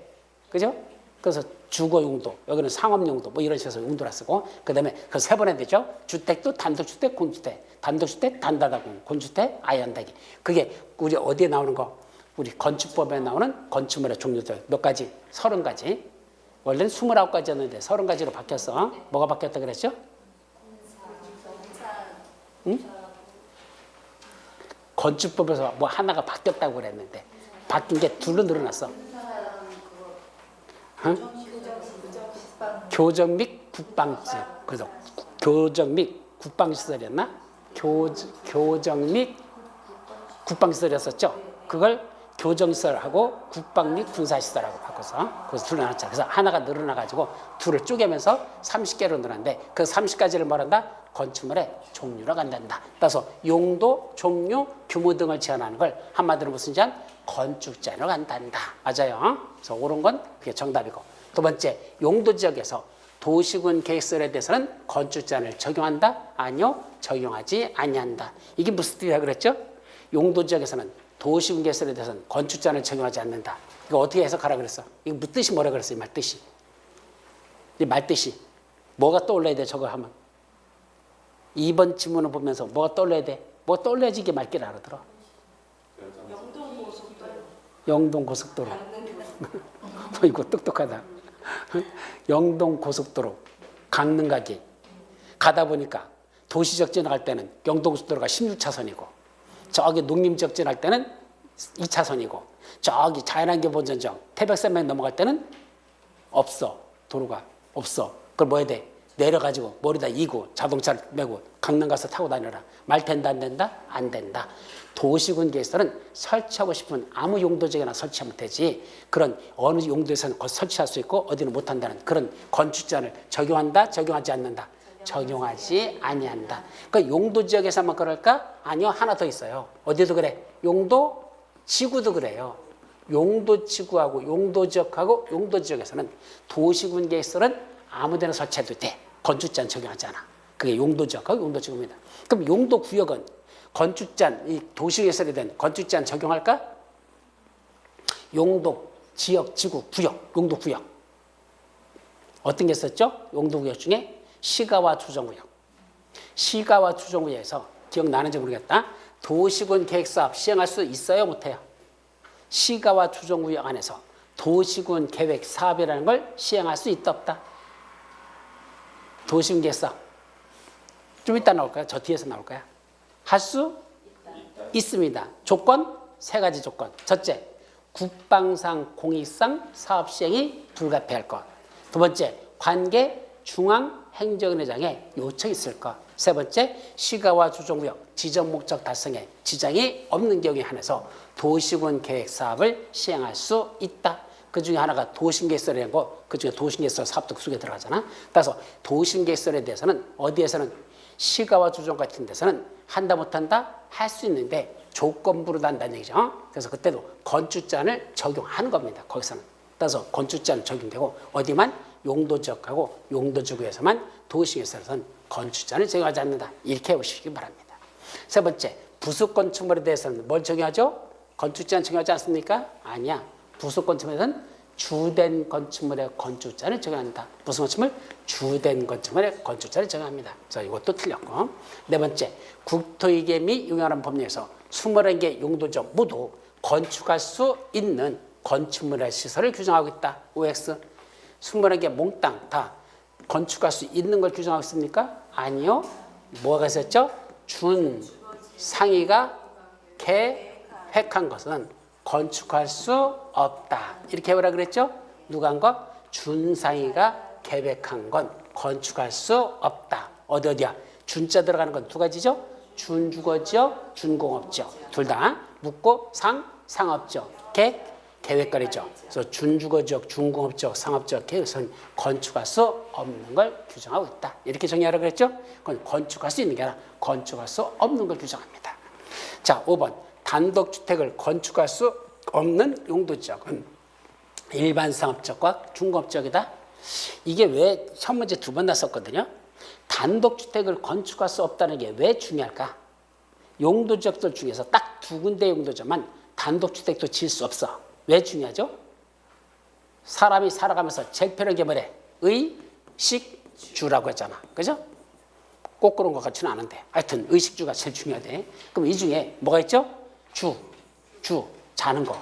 그죠? 그래서 주거 용도. 여기는 상업 용도. 뭐 이런 식으로 용도라 쓰고. 그다음에 그 세 번에 되죠. 주택도 단독주택, 공주택. 단독주택, 단다다공, 곤주택, 아이언다기. 그게 우리 어디에 나오는 거? 우리 건축법에 나오는 건축물의 종류들 몇 가지? 30가지. 원래는 29가지였는데 30가지로 바뀌었어. 뭐가 바뀌었다 그랬죠? 응? 건축법에서 뭐 하나가 바뀌었다고 그랬는데 바뀐 게 둘로 늘어났어. 응? 교정 및 국방시설. 그래서 교정 및 국방시설이었나? 교정 및 국방시설이었었죠. 그걸 교정시설하고 국방 및 군사시설하고 바꿔서 그래서 둘로 나눴죠. 그래서 하나가 늘어나가지고 둘을 쪼개면서 30개로 늘었는데 그 30가지를 말한다? 건축물의 종류라고 한단다. 따라서 용도, 종류, 규모 등을 제한하는 걸 한마디로 무슨 제한? 건축제한으로 한단다. 맞아요. 그래서 옳은 건 그게 정답이고 두 번째 용도 지역에서 도시군 계획설에 대해서는 건축제한을 적용한다? 아니요, 적용하지 아니한다. 이게 무슨 뜻이라 그랬죠? 용도지역에서는 도시군 계획설에 대해서는 건축제한을 적용하지 않는다. 이거 어떻게 해석하라 그랬어? 이거 뜻이 뭐라 그랬어? 이 말뜻이. 이 말뜻이. 뭐가 떠올라야 돼, 저거 하면? 2번 지문을 보면서 뭐가 떠올라야 돼? 뭐 떠올라야지 이게 말귀를 알아들어. 영동고속도로. 이거 똑똑하다. 영동고속도로 강릉가기 가다 보니까 도시적 지나갈 때는 영동고속도로가 16차선이고 저기 농림지역 지나갈 때는 2차선이고 저기 자연환경 보전정 태백산맥 넘어갈 때는 없어. 도로가 없어. 그걸 뭐 해야 돼? 내려가지고 머리다 이고 자동차를 메고 강릉 가서 타고 다녀라. 말 된다 안 된다? 안 된다. 도시군 계획서는 설치하고 싶은 아무 용도지역에나 설치하면 되지. 그런 어느 용도에서는 설치할 수 있고 어디는 못한다는 그런 건축제한을 적용한다? 적용하지 않는다? 적용하지 아니한다. 그러니까 용도지역에서만 그럴까? 아니요. 하나 더 있어요. 어디도 그래? 용도지구도 그래요. 용도지구하고 용도지역하고 용도지역에서는 도시군 계획서는 아무데나 설치해도 돼. 건축제한 적용하지 않아. 그게 용도지역하고 용도지구입니다. 그럼 용도구역은 건축제한, 이 도시계획설에 대한 건축제한 적용할까? 용도지역, 지구, 구역, 용도구역. 어떤 게 있었죠? 용도구역 중에 시가와 주정구역. 시가와 주정구역에서 기억나는지 모르겠다. 도시군 계획사업 시행할 수 있어요? 못해요? 시가와 주정구역 안에서 도시군 계획 사업이라는 걸 시행할 수 있다 없다? 도시군 계획사업 좀 이따 나올까요? 저 뒤에서 나올까요? 할 수 있습니다. 조건 세 가지 조건. 첫째, 국방상 공익상 사업 시행이 불가피할 것. 두 번째, 관계 중앙행정위원회장의 요청이 있을 것. 세 번째, 시가와 주정구역 지정 목적 달성에 지장이 없는 경우에 한해서 도시군 계획 사업을 시행할 수 있다. 그 중에 하나가 도심계획설이라는 거, 그 중에 도심계획설 사업도 그 속에 들어가잖아. 따라서 도심계획설에 대해서는 어디에서는 시가와 주정 같은 데서는 한다 못한다? 할 수 있는데 조건부로 한다는 얘기죠. 그래서 그때도 건축제한을 적용하는 겁니다. 거기서는. 따라서 건축제한 적용되고 어디만? 용도지역하고 용도지구에서만 도시계획설에서는 건축제한을 적용하지 않는다. 이렇게 보시기 바랍니다. 세 번째, 부속 건축물에 대해서는 뭘 적용하죠? 건축제한 적용하지 않습니까? 아니야. 부속 건축물에서는 주된 건축물의 건축제한을 적용한다. 무슨 건축물? 주된 건축물의 건축제한을 적용합니다. 그래서 이것도 틀렸고. 네 번째, 국토위계 및 용역하는 법령에서 21개 용도지역 모두 건축할 수 있는 건축물의 시설을 규정하고 있다. OX. 21개 몽땅 다 건축할 수 있는 걸 규정하고 있습니까? 아니요. 뭐가 있었죠? 준 상위가 계획한 것은 건축할 수 없다. 이렇게 뭐라 그랬죠? 누가 한 거? 준상위가 계획한 건 건축할 수 없다. 어디야? 준자 들어가는 건 두 가지죠? 준주거지역, 준공업지역. 둘 다 묻고 상업지역. 계획거리죠. 그래서 준주거지역, 준공업지역, 상업지역 계획은 건축할 수 없는 걸 규정하고 있다. 이렇게 정의하라고 그랬죠? 그건 건축할 수 있는 게 아니라 건축할 수 없는 걸 규정합니다. 자, 5번. 단독주택을 건축할 수 없는 용도지역은 일반 상업지역과 중공업지역이다. 이게 왜 첫 문제 두 번 났었거든요. 단독주택을 건축할 수 없다는 게 왜 중요할까? 용도지역들 중에서 딱 두 군데 용도지역만 단독주택도 지을 수 없어. 왜 중요하죠? 사람이 살아가면서 제일 필요한 게 뭐래? 의식주라고 했잖아. 그죠? 꼭 그런 것 같지는 않은데 하여튼 의식주가 제일 중요하대. 그럼 이 중에 뭐가 있죠? 주, 자는 거.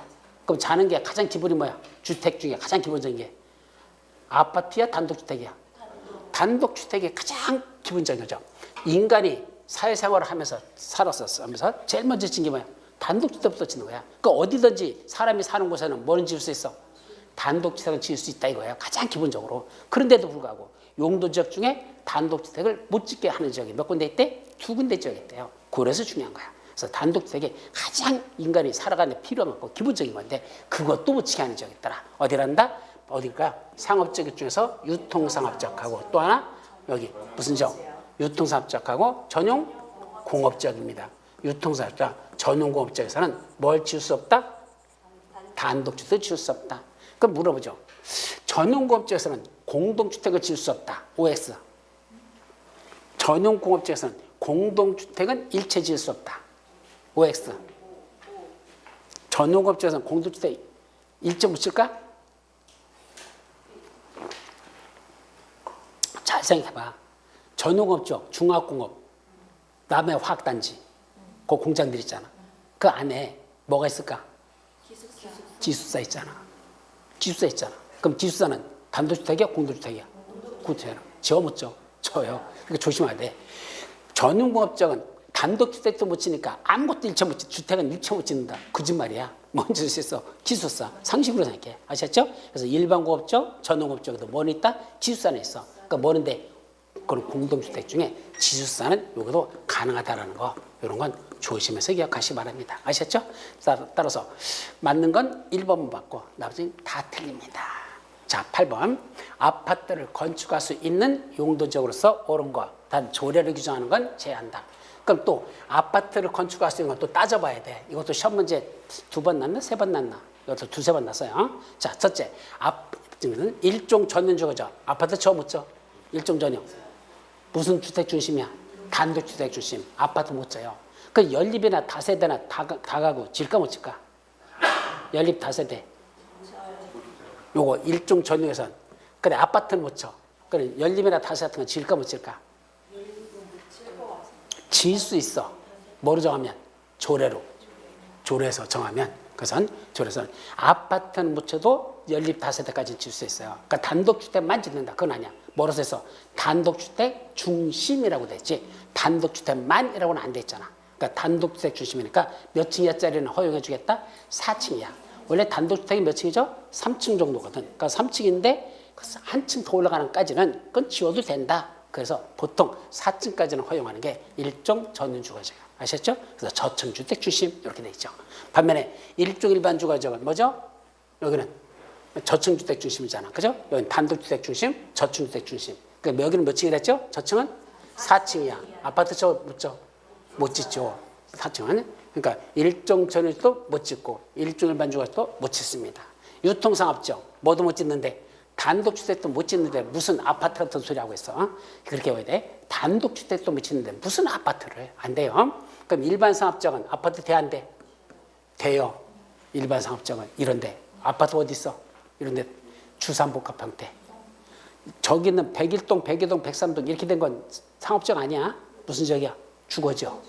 그럼 자는 게 가장 기본이 뭐야? 주택 중에 가장 기본적인 게 아파트야? 단독주택이야? 단독주택이 가장 기본적인 거죠. 인간이 사회생활을 하면서 살았었으면서 제일 먼저 짓는 게 뭐야? 단독주택부터 짓는 거야. 그러니까 어디든지 사람이 사는 곳에는 뭐는 지을 수 있어? 단독주택은 지을 수 있다 이거예요. 가장 기본적으로. 그런데도 불구하고 용도지역 중에 단독주택을 못 짓게 하는 지역이 몇 군데 있대? 두 군데 지역이 있대요. 그래서 중요한 거야. 그래서 단독주택이 가장 인간이 살아가는 데 필요한 거 기본적인 건데 그것도 못 지게 하는 지역이 있더라. 어디란다? 어딜까? 상업지역 중에서 유통상업지역하고 또 하나 여기 무슨 지역? 유통상업지역하고 전용 공업지역입니다. 유통상업지역, 전용 공업지역에서는 뭘 지을 수 없다? 단독주택을 지을 수 없다. 그럼 물어보죠. 전용 공업지역에서는 공동주택을 지을 수 없다. OX. 전용공업지에서는 공동주택은 일체 지을 수 없다. OX. 전용공업지에서는 공동주택 일체 묻힐까? 잘 생각해봐. 전용공업죠. 중화공업, 남의 화학단지, 그 공장들 있잖아. 그 안에 뭐가 있을까? 기숙사 있잖아. 기숙사 있잖아. 그럼 기숙사는 단독주택이야? 공동주택이야? 공동주택이야. 지어 못 져. 져요. 그러니까 조심해야 돼. 전용공업장은 단독주택도 못 지니까 아무것도 일체 못 지, 주택은 일체 못 짓는다. 거짓말이야. 뭔지 알 수 있어? 기숙사. 상식으로 생각해. 아셨죠? 그래서 일반 공업적, 전용공업적에도 뭐는 있다? 기숙사는 있어. 그러니까 뭐는데 그런 공동주택 중에 기숙사는 여기도 가능하다라는 거. 이런 건 조심해서 기억하시기 바랍니다. 아셨죠? 따라서 맞는 건 1번만 맞고 나머지는 다 틀립니다. 자, 8번. 아파트를 건축할 수 있는 용도적으로서 옳은 것. 단 조례를 규정하는 건 제한다. 그럼 또 아파트를 건축할 수 있는 건 또 따져봐야 돼. 이것도 시험 문제 2번 났나? 3번 났나? 이것도 2-3번 났어요. 자, 첫째. 아파트는 일종 전용주거죠. 아파트 저 못 져. 일종 전용. 무슨 주택 중심이야? 단독주택 중심. 아파트 못 져요. 그 연립이나 다세대나 다가구 질까 못 질까? 연립 다세대. 요거 일종 전용에선. 근데 아파트는 못 쳐. 그래 연립이나 다세대 같은 건 질까 못 질까? 질 수 있어. 뭐로 정하면? 조례로. 조례에서 정하면. 그것은 조례에서는 아파트는 못 쳐도 연립 다세대까지 질 수 있어요. 그러니까 단독주택만 짓는다. 그건 아니야. 뭐라서 해서 단독주택 중심이라고 돼 있지. 단독주택만이라고는 안 돼 있잖아. 그러니까 단독주택 중심이니까 몇 층짜리는 허용해 주겠다? 4층이야. 원래 단독주택이 몇 층이죠? 3층 정도거든. 그러니까 3층인데 한층 더 올라가는 까지는 그건 지어도 된다. 그래서 보통 4층까지는 허용하는 게 일종 전용주거지예요. 아셨죠? 그래서 저층주택 중심 이렇게 돼 있죠. 반면에 일종 일반 주거지역은 뭐죠? 여기는 저층주택 중심이잖아. 그죠? 여기는 단독주택 중심, 저층주택 중심. 그러니까 여기는 몇 층이랬죠? 저층은 4층이야. 아파트 저 못 져? 못 짓죠. 4층은. 그러니까 일종 전용주택도 못 짓고 일종 일반 주거지역도 못 짓습니다. 유통상업지역 뭐도 못 짓는데 단독주택도 못 짓는데 무슨 아파트 같은 소리 하고 있어. 그렇게 해야 돼. 단독주택도 못 짓는데 무슨 아파트를. 안 돼요. 그럼 일반 상업지역은 아파트 돼 안 돼? 돼요. 일반 상업지역은 이런데 아파트 어디 있어? 이런데 주삼복합 형태. 저기는 101동, 102동, 103동 이렇게 된 건 상업지역 아니야. 무슨 지역이야? 주거지역.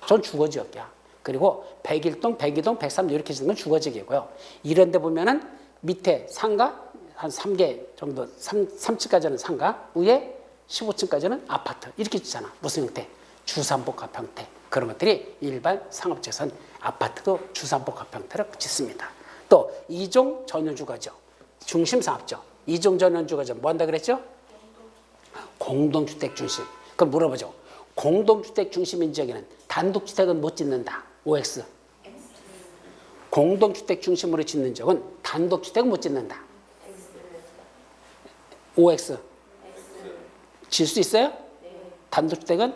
전 주거지역이야. 그리고 101동, 102동, 103동 이렇게 짓는 건 주거지역이고요. 이런 데 보면은 밑에 상가 한 3개 정도, 3층까지는 상가, 위에 15층까지는 아파트 이렇게 짓잖아. 무슨 형태? 주삼복합 형태. 그런 것들이 일반 상업지에서는 아파트도 주삼복합 형태로 짓습니다. 또 2종 전용주거지역, 중심상업지역, 2종 전용주거지역 뭐 한다 그랬죠? 공동주택 중심. 그럼 물어보죠. 공동주택 중심인 지역에는 단독주택은 못 짓는다. OX. 공동주택 중심으로 짓는 지역은 단독주택은 못 짓는다. OX. 질 수 있어요? 단독주택은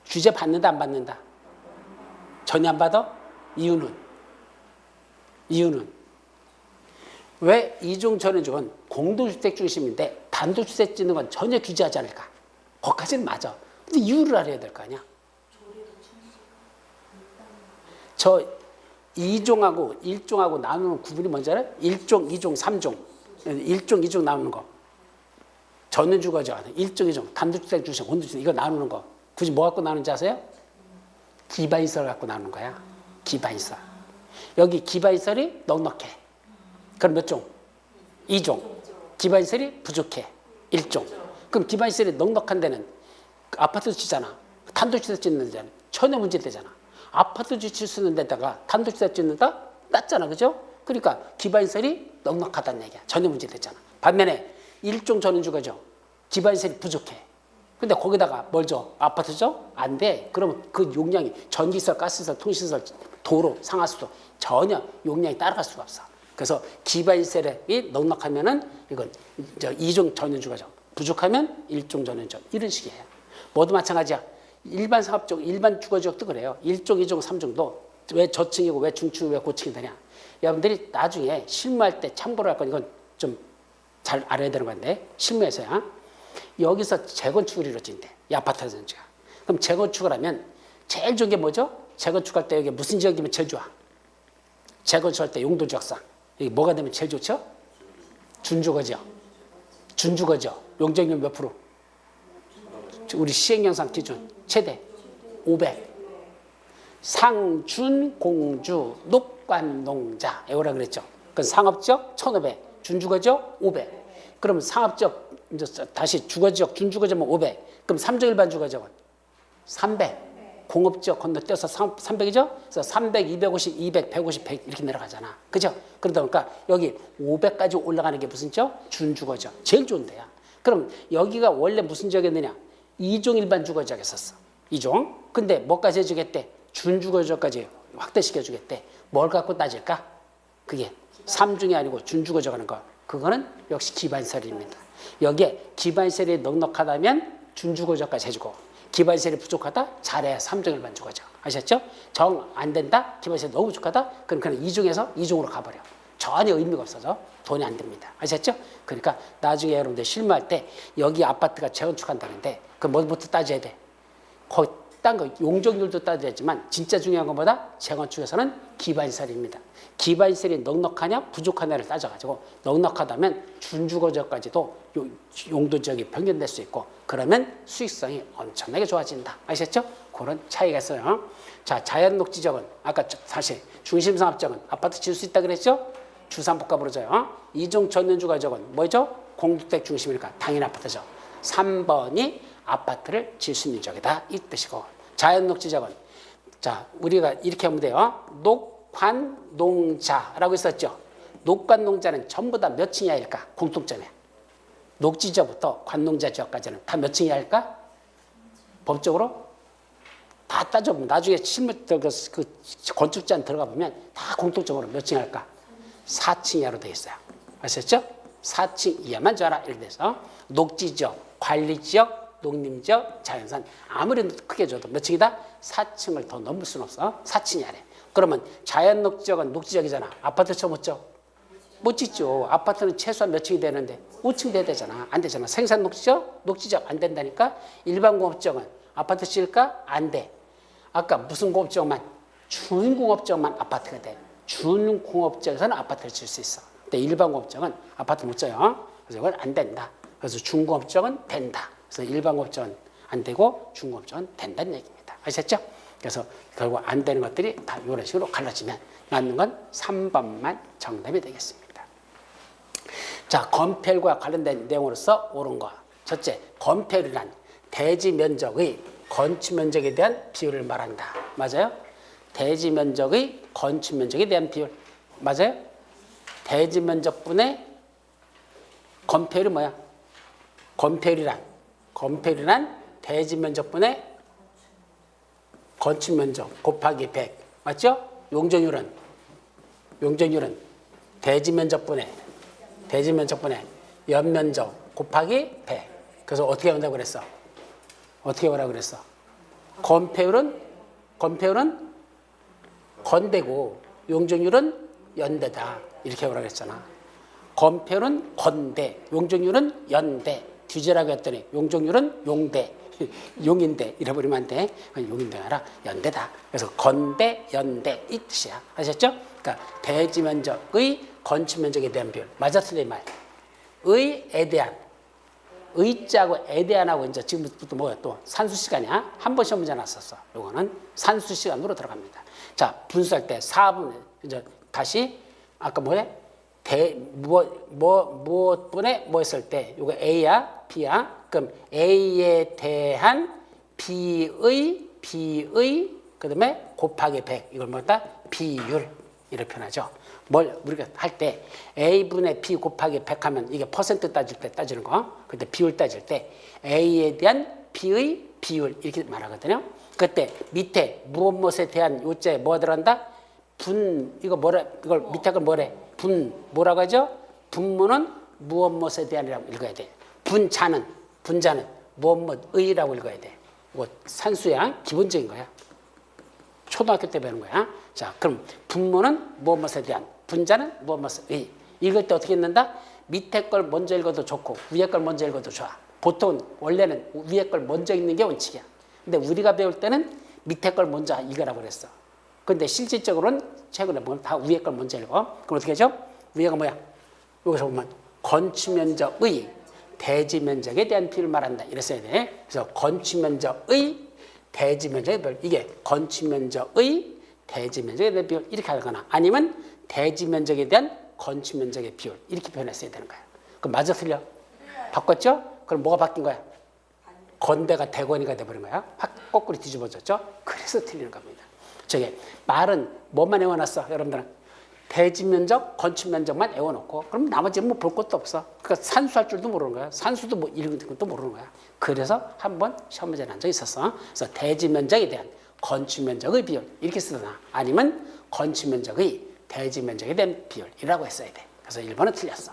규제 받는다 안 받는다? 전혀 안 받아? 이유는 왜 이종 전용주택은 공동주택 중심인데 단독주택 짓는 건 전혀 규제하지 않을까? 거기까지는 맞아. 근데 이유를 알아야 될 거 아니야? 저 2종하고 1종하고 나누는 구분이 뭔지 알아요? 1종, 2종, 3종. 1종, 2종 나누는 거. 전용주거죠. 1종, 2종. 단독주택 중심, 공동주택 이거 나누는 거. 굳이 뭐 갖고 나누는지 아세요? 기반시설 갖고 나누는 거야. 기반시설. 여기 기반시설이 넉넉해. 그럼 몇 종? 2종. 기반시설이 부족해. 1종. 그럼 기반시설이 넉넉한 데는 아파트 짓잖아. 단독주택 짓는 데는 전혀 문제 되잖아. 아파트 짓을 수 있는 데다가 단독주택 짓는다? 낫잖아. 그죠? 그러니까 기반시설이 넉넉하다는 얘기야. 전혀 문제 되잖아. 반면에 일종 전용주거죠. 기반시설이 부족해. 근데 거기다가 뭘 줘? 아파트 줘? 안 돼. 그러면 그 용량이 전기시설, 가스시설, 통신시설, 도로, 상하수도 전혀 용량이 따라갈 수가 없어. 그래서 기반시설이 넉넉하면은 이건 이종 전용주거죠. 부족하면 일종 전용주거. 이런 식이에요. 모두 마찬가지야. 일반 상업적, 일반 주거지역도 그래요. 1종, 2종, 3종도 왜 저층이고 왜 중층이고 왜 고층이 되냐. 여러분들이 나중에 실무할 때 참고를 할 건 이건 좀 잘 알아야 되는 건데 실무에서야. 여기서 재건축을 이루어진대. 이 아파트 단지가. 그럼 재건축을 하면 제일 좋은 게 뭐죠? 재건축할 때 여기 무슨 지역이면 제일 좋아? 재건축할 때 용도 지역상. 여기 뭐가 되면 제일 좋죠? 준주거죠. 준주거죠. 용적률 몇 프로? 우리 시행령상 기준 최대 500. 상준, 공주, 녹관, 농자 이거라 그랬죠. 그건 상업지역 1,500, 준주거지역 500. 그럼 상업지역 이제 다시 주거지역, 준주거지역은 500. 그럼 3종 일반 주거지역은 300. 공업지역 건너뛰어서 300이죠? 그래서 300, 250, 200, 150, 100 이렇게 내려가잖아. 그죠? 그러다 보니까 여기 500까지 올라가는 게 무슨 지역? 준주거지역. 제일 좋은 데야. 그럼 여기가 원래 무슨 지역이었느냐? 2종 일반 주거지역이었었어. 2종. 근데 뭐까지 해주겠대? 준주거지역까지 확대시켜주겠대. 뭘 갖고 따질까? 그게 3중이 아니고 준주거지역 하는 거. 그거는 역시 기반세율입니다. 여기에 기반세율이 넉넉하다면 준주거지역까지 해주고 기반세율이 부족하다? 잘해야 3종 일반 주거지역. 아셨죠? 정 안 된다? 기반세율이 너무 부족하다? 그럼 그냥 2중에서 2중으로 가버려. 전혀 의미가 없어서 돈이 안 듭니다. 아셨죠? 그러니까 나중에 여러분들 실무할 때 여기 아파트가 재건축한다는데 그 뭐부터 따져야 돼? 거의 딴 거 용적률도 따져야지만 진짜 중요한 것보다 재건축에서는 기반세율입니다. 기반세율이 넉넉하냐 부족하냐를 따져가지고 넉넉하다면 준주거지역까지도 용도지역이 변경될 수 있고 그러면 수익성이 엄청나게 좋아진다. 아셨죠? 그런 차이가 있어요. 자, 자연녹지지역은 아까 사실 중심상업지역은 아파트 지을 수 있다 그랬죠? 주상복합 부르져요. 이종 전년주거지역은 뭐죠? 공주택 중심이니까 당연히 아파트죠. 3번이 아파트를 지을 수 있는 지역이다 이 뜻이고 자연녹지지역은 자 우리가 이렇게 하면 돼요. 녹관농자라고 있었죠. 녹관농자는 전부 다 몇 층 이하일까? 공통점에 녹지지역부터 관농자 지역까지는 다 몇 층 이하일까? 법적으로 다 따져보면 나중에 실무 그 건축제안 들어가 보면 다 공통적으로 몇 층 이하일까? 4층 이하로 되어 있어요. 아셨죠? 4층 이하만 줘라 이렇게 돼서 녹지지역, 관리지역, 농림지역, 자연산 아무리 크게 줘도 몇 층이다? 4층을 더 넘을 수는 없어. 4층 이하래. 그러면 자연녹지역은 녹지지역이잖아. 아파트 쳐 못 줘? 못 짓죠. 아파트는 최소한 몇 층이 되는데 5층 돼야 되잖아. 안 되잖아. 생산녹지지역, 녹지지역 안 된다니까. 일반공업지역은 아파트 지을까? 안 돼. 아까 무슨 공업지역만? 준공업지역만 아파트가 돼. 준공업지역에서는 아파트를 지을 수 있어. 근데 일반공업지역은 아파트 못 져요. 그래서 이건 안 된다. 그래서 준공업지역은 된다. 그래서 일반공업지역은 안 되고 준공업지역은 된다는 얘기입니다. 아셨죠? 그래서 결국 안 되는 것들이 다 이런 식으로 갈라지면 맞는 건 3번만 정답이 되겠습니다. 자, 건폐율과 관련된 내용으로서 옳은 거. 첫째, 건폐율이란 대지 면적의 건축 면적에 대한 비율을 말한다. 맞아요? 대지 면적의 건축 면적에 대한 비율. 맞아요? 대지 면적분의 건폐율이 뭐야? 건폐율이란 대지 면적분의 건축 면적 곱하기 100. 맞죠? 용적률은 대지 면적분의 연면적 곱하기 100. 그래서 어떻게 한다고 그랬어? 어떻게 하라고 그랬어? 건폐율은 건대고 용적률은 연대다. 이렇게 하라고 그랬잖아. 건폐율은 건대, 용적률은 연대. 뒤지라고 했더니 용적률은 용대, 용인대 이래버리면 안 돼. 용인대 아니라 연대다. 그래서 건대, 연대 이 뜻이야. 아셨죠? 그러니까 대지 면적의 건축 면적에 대한 비율. 맞아 틀린 말. 의에 대한 의자하고 에 대한하고 이제 지금부터 뭐야 또 산수 시간이야. 한 번 시험 문제 나왔었어. 요거는 산수 시간으로 들어갑니다. 자, 분수할 때 4분 이제 다시 아까 뭐래? 무엇분에 뭐 했을 때 이거 A야 B야. 그럼 A에 대한 B의 그다음에 곱하기 100 이걸 뭐다? 비율 이렇게 표현하죠. 뭘 우리가 할 때 A분의 B 곱하기 100 하면 이게 퍼센트 따질 때 따지는 거. 근데 비율 따질 때 A에 대한 B의 비율 이렇게 말하거든요. 그때 밑에 무엇에 대한 요자에 뭐가 들어간다? 이거 뭐래? 이걸 밑에 걸 뭐래? 뭐라고 하죠? 분모는 무엇에 대한이라고 읽어야 돼. 분자는 무엇의라고 읽어야 돼. 이거 산수야. 기본적인 거야. 초등학교 때 배우는 거야. 자, 그럼 분모는 무엇에 대한, 분자는 무엇의. 읽을 때 어떻게 읽는다? 밑에 걸 먼저 읽어도 좋고 위에 걸 먼저 읽어도 좋아. 보통 원래는 위에 걸 먼저 읽는 게 원칙이야. 근데 우리가 배울 때는 밑에 걸 먼저 읽으라고 그랬어. 근데 실질적으로는 최근에 보면 다 위에 걸 먼저 읽어. 그럼 어떻게 하죠? 위에가 뭐야? 여기서 보면 건축면적의 대지면적에 대한 비율을 말한다. 이랬어야 돼. 그래서 건축면적의 대지면적의 비율. 이게 건축면적의 대지면적에 대한 비율 이렇게 하거나 아니면 대지면적에 대한 건축면적의 비율 이렇게 표현했어야 되는 거야. 그럼 맞아 틀려? 바꿨죠? 그럼 뭐가 바뀐 거야? 건대가 대건이가 돼버린 거야. 확 거꾸로 뒤집어졌죠? 그래서 틀리는 겁니다. 저게 말은 뭐만 외워놨어? 여러분들은 대지면적, 건축면적만 외워놓고 그럼 나머지는 뭐 볼 것도 없어. 그러니까 산수할 줄도 모르는 거야. 산수도 뭐 읽는 것도 모르는 거야. 그래서 한번 시험 문제 난 적이 있었어. 그래서 대지면적에 대한 건축면적의 비율 이렇게 쓰거나 아니면 건축면적의 대지면적에 대한 비율이라고 했어야 돼. 그래서 1번은 틀렸어.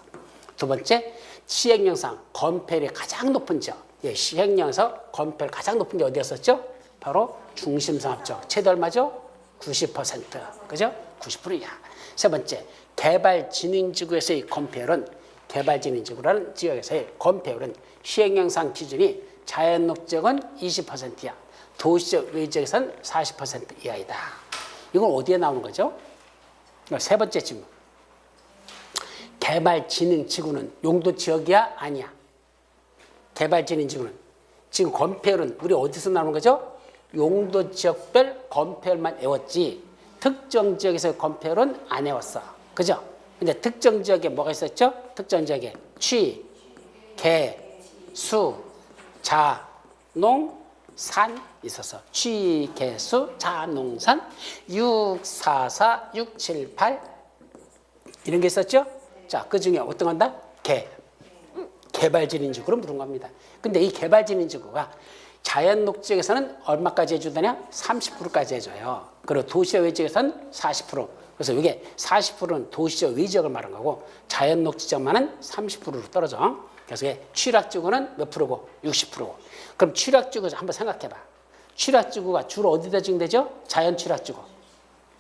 두 번째, 시행령상 건폐율이 가장 높은 지역. 예, 시행령에서 건폐율 가장 높은 게 어디였었죠? 바로 중심상합적. 최대 얼마죠? 90%. 그죠? 90%야. 세 번째, 개발진흥지구에서의 건폐율은 개발진흥지구라는 지역에서의 건폐율은 시행령상 기준이 자연녹지역은 20%야. 도시적 외지역에서는 40% 이하이다. 이건 어디에 나오는 거죠? 세 번째 질문. 개발진흥지구는 용도지역이야? 아니야? 개발진흥지구는 지금 건폐율은 우리 어디서 나오는 거죠? 용도지역별 건폐율만 외웠지 특정 지역에서의 건폐율은 안 외웠어. 그죠? 근데 특정 지역에 뭐가 있었죠? 특정 지역에 취, 개, 수, 자, 농, 산 있었어. 취, 개, 수, 자, 농, 산 6, 4, 4, 6, 7, 8 이런 게 있었죠? 자, 그 중에 어떤 건다? 개발진흥지구로 물은 겁니다. 근데 이 개발진흥지구가 자연녹지역에서는 얼마까지 해주더냐? 30%까지 해줘요. 그리고 도시적 외지역에서는 40%. 그래서 이게 40%는 도시적 외지역을 말하는 거고 자연녹지지역만은 30%로 떨어져. 그래서 이게 취락지구는 몇 프로고? 60%고. 그럼 취락지구 한번 생각해봐. 취락지구가 주로 어디다 지정되죠? 자연취락지구.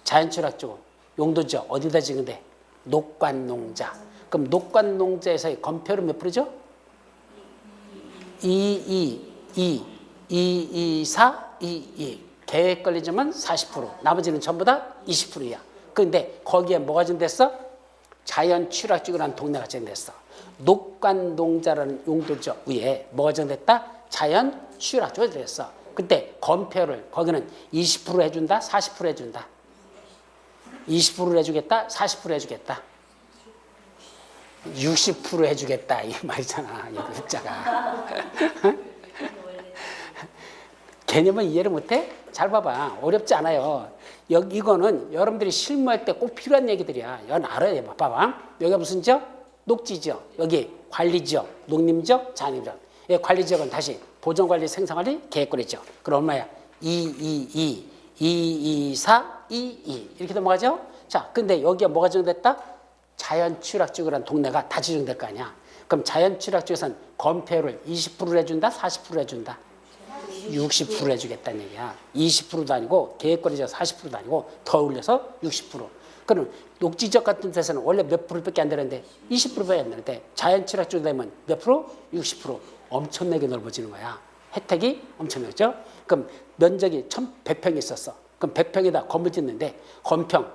자연취락지구. 용도지역 어디다 지정돼? 녹관농자. 그럼 녹관농자에서의 건폐율은 몇 프로죠? 224, 22. 계획 걸리지만 40%. 나머지는 전부 다 20%야. 그런데 거기에 뭐가 지정됐어? 자연취락지구라는 동네가 지정됐어. 녹관농자라는 용도지역 위에 뭐가 지정됐다? 자연취락지구가 됐어. 그때 건폐율을 거기는 20% 해준다? 40% 해준다? 20% 해주겠다? 40% 해주겠다? 60% 해주겠다 이 말이잖아. 여기 숫자가. 개념은 이해를 못해? 잘 봐봐. 어렵지 않아요. 이거는 여러분들이 실무할 때 꼭 필요한 얘기들이야. 이건 알아야 돼. 봐봐. 여기가 무슨 지역? 녹지지역. 여기 관리지역, 농림지역, 잔림지역. 관리지역은 다시 보존관리, 생산관리, 계획관리지역. 그럼 얼마야? 222, 224, 22 이렇게 넘어가죠? 자, 근데 여기가 뭐가 지정됐다? 자연취락지구라는 동네가 다 지정될 거 아니야. 그럼 자연취락지구에서는 건폐율을 20%를 해준다? 40%를 해준다? 60% 해주겠다는 얘기야. 20%도 아니고 계획거리지역 40%도 아니고 더 올려서 60%. 그럼 녹지지역 같은 데서는 원래 몇 프로밖에 안 되는데 20%밖에 안 되는데 자연취락지구 되면 몇 프로? 60%. 엄청나게 넓어지는 거야. 혜택이 엄청나죠? 그럼 면적이 1,100평이 있었어. 그럼 100평에다 건물 짓는데 건평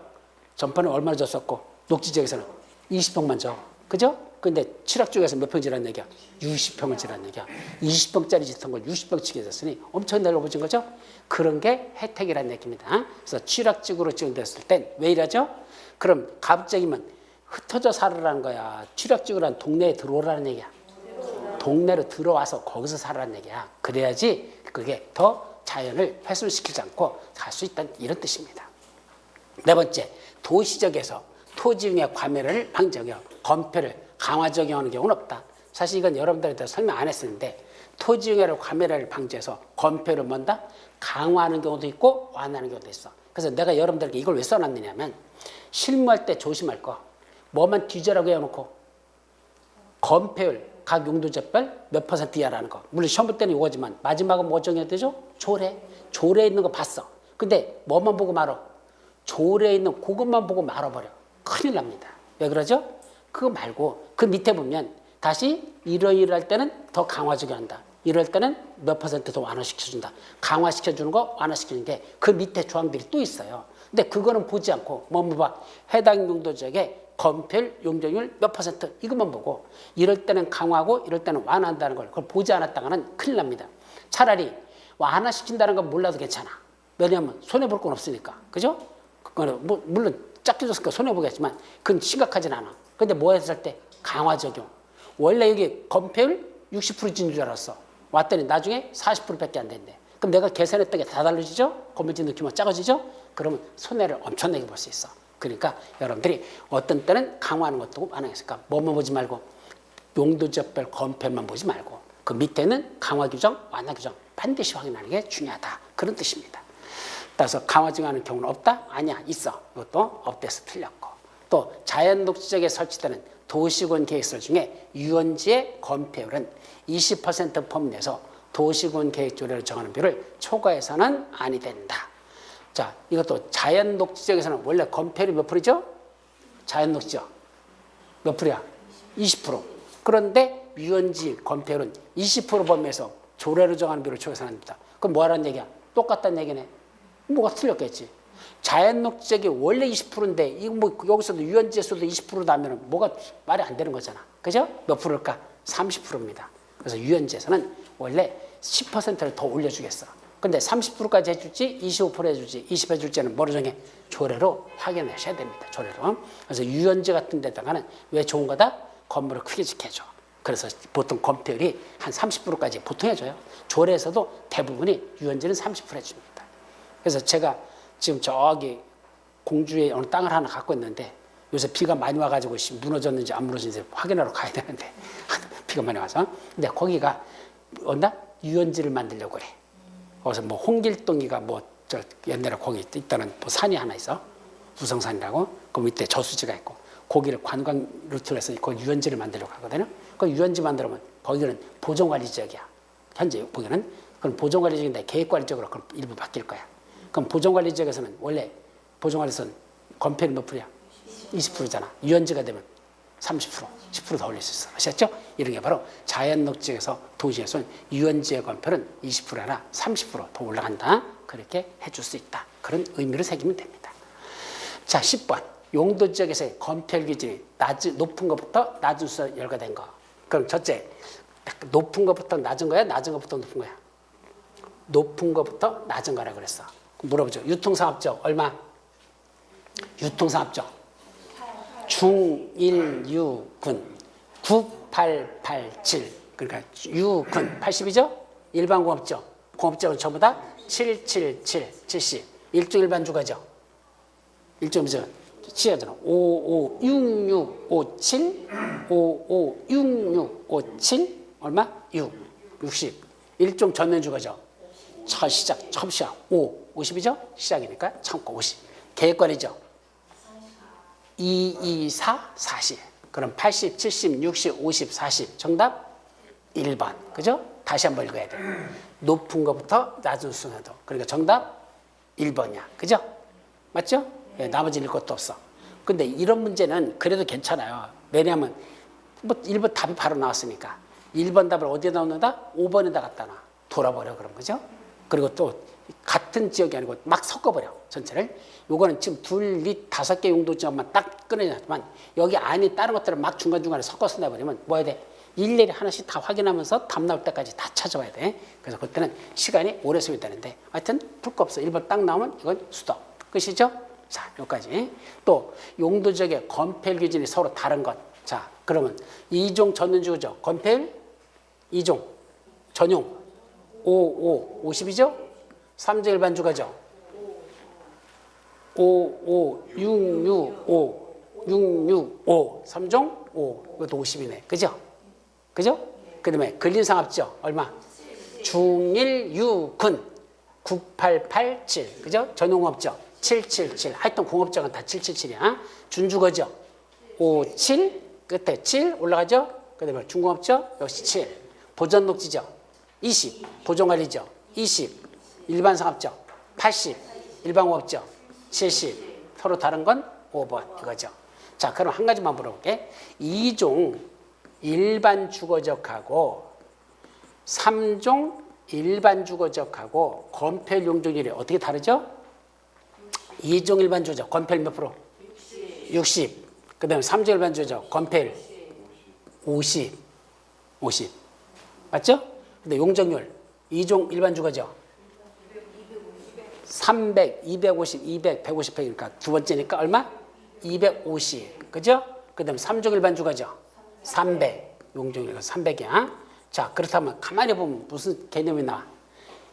전판에 얼마나 줬었고 녹지지역에서는 20평만 줘. 그죠? 근데 취락지역에서 몇 평 지라는 얘기야? 60평을 지라는 얘기야. 20평짜리 짓던 걸 60평 치게 됐으니 엄청 넓어진 거죠? 그런 게 혜택이라는 얘기입니다. 그래서 취락지구로 지정됐을 땐 왜 이러죠? 그럼 가급적이면 흩어져 살으라는 거야. 취락지구라는 동네에 들어오라는 얘기야. 동네로 들어와서 거기서 살아라는 얘기야. 그래야지 그게 더 자연을 훼손시키지 않고 살 수 있다는 이런 뜻입니다. 네 번째, 도시적에서 토지용의 과밀을 방지하여 건폐를 강화 적용하는 경우는 없다. 사실 이건 여러분들한테 설명 안 했었는데 토지용의 과밀을 방지해서 건폐를 뭔다? 강화하는 경우도 있고 완화하는 경우도 있어. 그래서 내가 여러분들에게 이걸 왜 써놨느냐면 실무할 때 조심할 거. 뭐만 뒤져라고 해놓고 건폐율 각 용도지역별 몇 % 이하라는 거. 물론 시험 볼 때는 이거지만 마지막은 뭐 정해야 되죠? 조례. 조례에 있는 거 봤어. 근데 뭐만 보고 말어? 조례에 있는 그것만 보고 말아버려. 큰일 납니다. 왜 그러죠? 그거 말고 그 밑에 보면 다시 이러이러할 때는 더 강화적이 한다. 이럴 때는 몇 퍼센트 더 완화시켜준다. 강화시켜주는 거, 완화시키는 게 그 밑에 조항들이 또 있어요. 근데 그거는 보지 않고 뭐 봐. 해당 용도 지역의 건폐율, 용적률 몇 퍼센트 이것만 보고 이럴 때는 강화하고 이럴 때는 완화한다는 걸 그걸 보지 않았다가는 큰일 납니다. 차라리 완화시킨다는 건 몰라도 괜찮아. 왜냐하면 손해볼 건 없으니까. 그죠? 그거는 뭐 물론 작게 줬으니까 손해보겠지만 그건 심각하진 않아. 근데 뭐 했을 때 강화 적용. 원래 여기 건폐율 60%인 줄 알았어. 왔더니 나중에 40%밖에 안 된대. 그럼 내가 계산했던 게 다 달라지죠? 건물지 느낌은 작아지죠? 그러면 손해를 엄청나게 볼 수 있어. 그러니까 여러분들이 어떤 때는 강화하는 것도 많으니까 뭐만 보지 말고 용도지역별 건폐만 보지 말고 그 밑에는 강화 규정, 완화 규정 반드시 확인하는 게 중요하다. 그런 뜻입니다. 따라서 강화 증하는 경우는 없다? 아니야, 있어. 이것도 없대서 틀렸고. 또 자연 녹지지역에 설치되는 도시군 계획설 중에 유원지의 건폐율은 20% 포함돼서 도시군 계획 조례를 정하는 비율을 초과해서는 아니 된다. 자, 이것도 자연 녹지지역에서는 원래 건폐율이 몇 프로죠? 자연 녹지지역 몇 프로야? 20%. 그런데 유원지 건폐율은 20% 범위에서 조례로 정하는 비율을 초과해서는 안 된다. 그럼 뭐 하라는 얘기야? 똑같다는 얘기네. 뭐가 틀렸겠지. 자연 녹지지역이 원래 20%인데 이거 뭐 여기서도 유원지에서도 20%다면 뭐가 말이 안 되는 거잖아. 그죠? 몇 프로일까? 30%입니다. 그래서 유원지에서는 원래 10%를 더 올려주겠어. 근데 30%까지 해줄지 25% 해줄지 20 해줄지는 뭐로 정해? 조례로 확인하셔야 됩니다. 조례로. 그래서 유원지 같은 데다가는 왜 좋은 거다? 건물을 크게 지켜줘. 그래서 보통 건폐율이 한 30%까지 보통 해줘요. 조례에서도 대부분이 유원지는 30% 해줍니다. 그래서 제가 지금 저기 공주에 어느 땅을 하나 갖고 있는데 요새 비가 많이 와가지고 무너졌는지 안 무너졌는지 확인하러 가야 되는데 비가 많이 와서 근데 거기가 온다 유원지를 만들려고 해. 거기서 뭐 홍길동이가 뭐 저 옛날에 거기 있다는 뭐 산이 하나 있어 우성산이라고 그 밑에 저수지가 있고 거기를 관광 루트로 해서 그 유원지를 만들려고 하거든요. 그 유원지 만들면 거기는 보존관리 지역이야. 현재 보기는 그건 보존관리 지역인데 계획관리 지역으로 그럼 일부 바뀔 거야. 그럼 보존관리 지역에서는 원래 보존관리에서는 건폐율 몇 프로야? 20%잖아. 유원지가 되면 30%, 10% 더 올릴 수 있어. 아셨죠? 이런 게 바로 자연녹지에서 도시에서는 유원지의 건폐율은 20%나 30%더 올라간다. 그렇게 해줄 수 있다. 그런 의미를 새기면 됩니다. 자, 10번. 용도 지역에서의 건폐율 기준이 높은 것부터 낮은 수로 열거된 거. 그럼 첫째, 높은 것부터 낮은 거야? 낮은 것부터 높은 거야? 높은 것부터 낮은 거라 그랬어. 물어보죠. 유통상업적 얼마? 유통상업적 중일유군 9887 그러니까 유군 80이죠? 일반공업적 공업적은 전부 다 777 70 일종 일반 주거죠. 일종 시야잖아. 556657 556657 얼마? 60 일종 전면 주거죠. 첫 시작 50이죠? 시작이니까 1050 계획관리죠. 2, 2, 4, 40 그럼 80, 70, 60, 50, 40 정답 1번 그죠? 다시 한번 읽어야 돼. 높은 것부터 낮은 순서도 그러니까 정답 1번이야 그죠? 맞죠? 네, 나머지 읽을 것도 없어. 근데 이런 문제는 그래도 괜찮아요. 왜냐하면 뭐 1번 답이 바로 나왔으니까 1번 답을 어디에다 넣는다? 5번에다 갖다 놔. 돌아버려 그런 거죠. 그리고 또 같은 지역이 아니고 막 섞어버려 전체를. 요거는 지금 2, 5, 5개 용도 지역만 딱 끊어내지만 여기 안에 다른 것들을 막 중간중간에 섞어서 내버리면 뭐 해야 돼? 일일이 하나씩 다 확인하면서 답 나올 때까지 다 찾아와야 돼. 그래서 그때는 시간이 오래 소요되는데 하여튼 풀 거 없어. 1번 딱 나오면 이건 수도. 끝이죠? 자, 여기까지. 또 용도 지역의 건폐율 기준이 서로 다른 것. 자, 그러면 2종 전원주거죠. 건폐율 2종 전용 50이죠? 3종 일반 주거죠. 665 3종 5 이것도 50이네. 그죠? 그죠? 그 다음에 근린상업죠. 얼마? 중일유군 9887 그죠? 전용업죠. 777 하여튼 공업적은 다 777이야. 준주거죠. 57 끝에 7 올라가죠. 그 다음에 중공업죠. 역시 7 보전녹지죠. 20 보존관리죠. 20 일반상업죠. 80 일반공업죠. 70 서로 다른 건 5번 이거죠. 자, 그럼 한 가지만 물어볼게. 2종 일반 주거적하고 3종 일반 주거적하고 건폐율 용적률이 어떻게 다르죠? 2종 일반 주거적 건폐율 몇 프로? 60. 그 다음에 3종 일반 주거적 건폐율 50. 맞죠? 근데 용적률 2종 일반 주거적 300, 250, 200, 150 그러니까 두 번째니까 얼마? 250. 그죠? 그 다음에 3종 일반 주거적 300. 용적률이 300이야. 자, 그렇다면 가만히 보면 무슨 개념이 나와?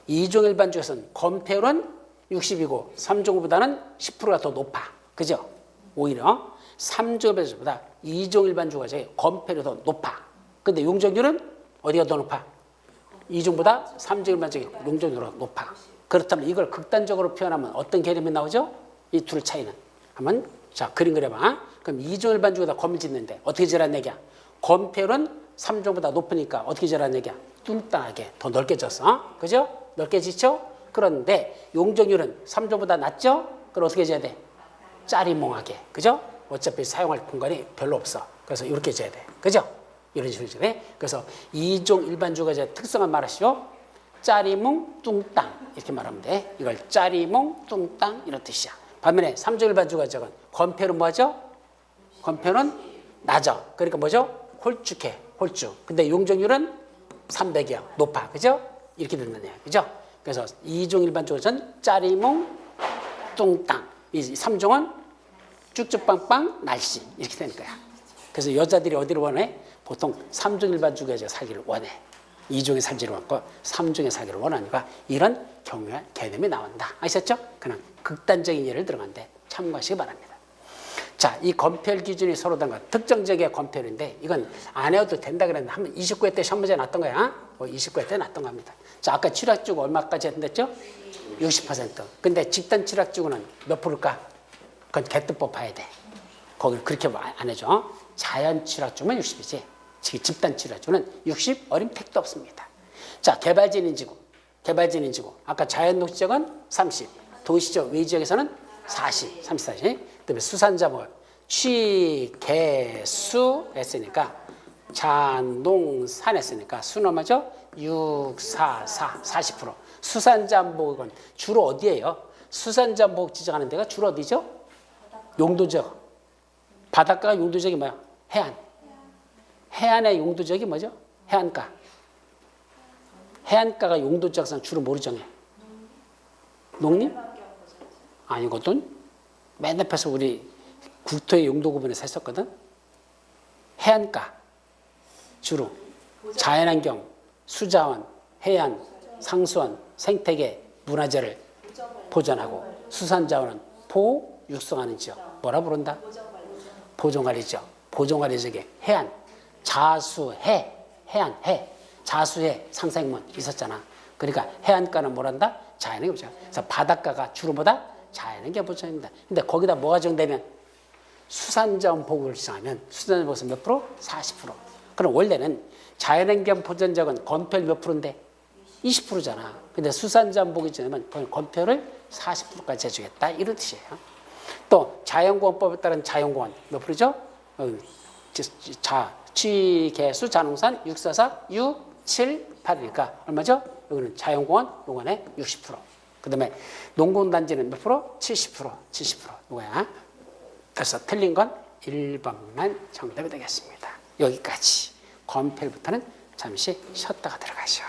2종 일반 주거에서는 건폐율은 60이고 3종보다는 10%가 더 높아. 그죠? 오히려 3종 일반 주거보다 2종 일반 주거의 건폐율이 더 높아. 근데 용적률은 어디가 더 높아? 2종보다 3종 일반 주거의 용적률이 더 높아. 그렇다면 이걸 극단적으로 표현하면 어떤 개념이 나오죠? 이 둘 차이는. 한번 자, 그림 그려봐. 그럼 2종 일반 주거에다 건물 짓는데 어떻게 지라는 얘기야? 건폐율은 3종보다 높으니까 어떻게 지라는 얘기야? 뚱땅하게 더 넓게 졌어. 그죠? 넓게 짓죠? 그런데 용적률은 3종보다 낮죠? 그럼 어떻게 지어야 돼? 짜리몽하게. 그죠? 어차피 사용할 공간이 별로 없어. 그래서 이렇게 지어야 돼. 그죠? 이런 식으로 지어야 돼. 그래서 2종 일반 주거의 특성을 말하시오. 짜리몽 뚱땅 이렇게 말하면 돼. 이걸 짜리몽 뚱땅 이런 뜻이야. 반면에 3종 일반 주거적은 건폐율은 뭐죠? 건폐율은 낮아. 그러니까 뭐죠? 홀쭉해. 홀쭉. 근데 용적률은 300이야. 높아. 그죠? 이렇게 된다는 얘기야. 그죠? 그래서 2종 일반 주거는 짜리몽 뚱땅. 이 3종은 쭉쭉빵빵 날씨. 이렇게 되는 거야. 그래서 여자들이 어디를 원해? 보통 3종 일반 주거에서 살기를 원해. 2종에 살지를 않고 3종에 살기를 원하니까 이런 경우의 개념이 나온다. 아셨죠? 그냥 극단적인 예를 들어간데 참고하시기 바랍니다. 자, 이 건폐율 기준이 서로 다른 것. 특정적의 건폐율인데 이건 안 해도 된다 그랬는데 한번 29회 때 시험 문제 났던 거야. 29회 때 났던 겁니다. 자, 아까 칠학주고 얼마까지 했댔죠? 60%. 근데 집단 칠학주고는 몇 프로일까? 그건 개ጥ법 봐야 돼. 거기를 그렇게 안 해줘. 자연 칠학주면 60이지. 집단 칠학주는 60 어린 택도 없습니다. 자, 개발진인 지구. 아까 자연 녹지역은 30. 도시적 외지역에서는 40. 30, 40. 그다음에 수산자목 취, 개, 수 했으니까 잔농산 했으니까 수는 맞죠? 6, 4, 4, 40%. 수산자목은 주로 어디예요? 수산자목 지정하는 데가 주로 어디죠? 용도적. 바닷가가 용도적이 뭐야? 해안. 해안의 용도적이 뭐죠? 해안가. 해안가가 용도적상 주로 뭐로 정해? 농림? 아니거든. 맨 앞에서 우리 국토의 용도 구분에서 했었거든. 해안가 주로 자연환경, 수자원, 해안, 상수원, 생태계, 문화재를 보존하고 수산자원은 보호, 육성하는 지역. 뭐라 부른다? 보존관리지역. 보존관리지역의 해안, 자수해, 해안, 해, 자수해 상생문 있었잖아. 그러니까 해안가는 뭐란다? 자연환경 보존. 그래서 바닷가가 주로 뭐다? 자연환경 보존입니다. 근데 거기다 뭐가 정되면 수산자원 보호를 지정하면 수산자원 보호는 몇 프로? 40%. 그럼 원래는 자연환경 보존적은 건폐율 몇 프로인데? 20%잖아. 근데 수산자원 보호를 지정하면 건폐율을 40%까지 해주겠다. 이런 뜻이에요. 또 자연공원법에 따른 자연공원 몇 프로죠? 취, 개, 수, 자농산 6, 4, 4, 6, 7, 8이니까 얼마죠? 여기는 자연공원, 용원의 60%. 그 다음에 농공단지는 몇 프로? 70%. 70%. 누구야? 그래서 틀린 건 1번만 정답이 되겠습니다. 여기까지. 건폐율부터는 잠시 쉬었다가 들어가시오.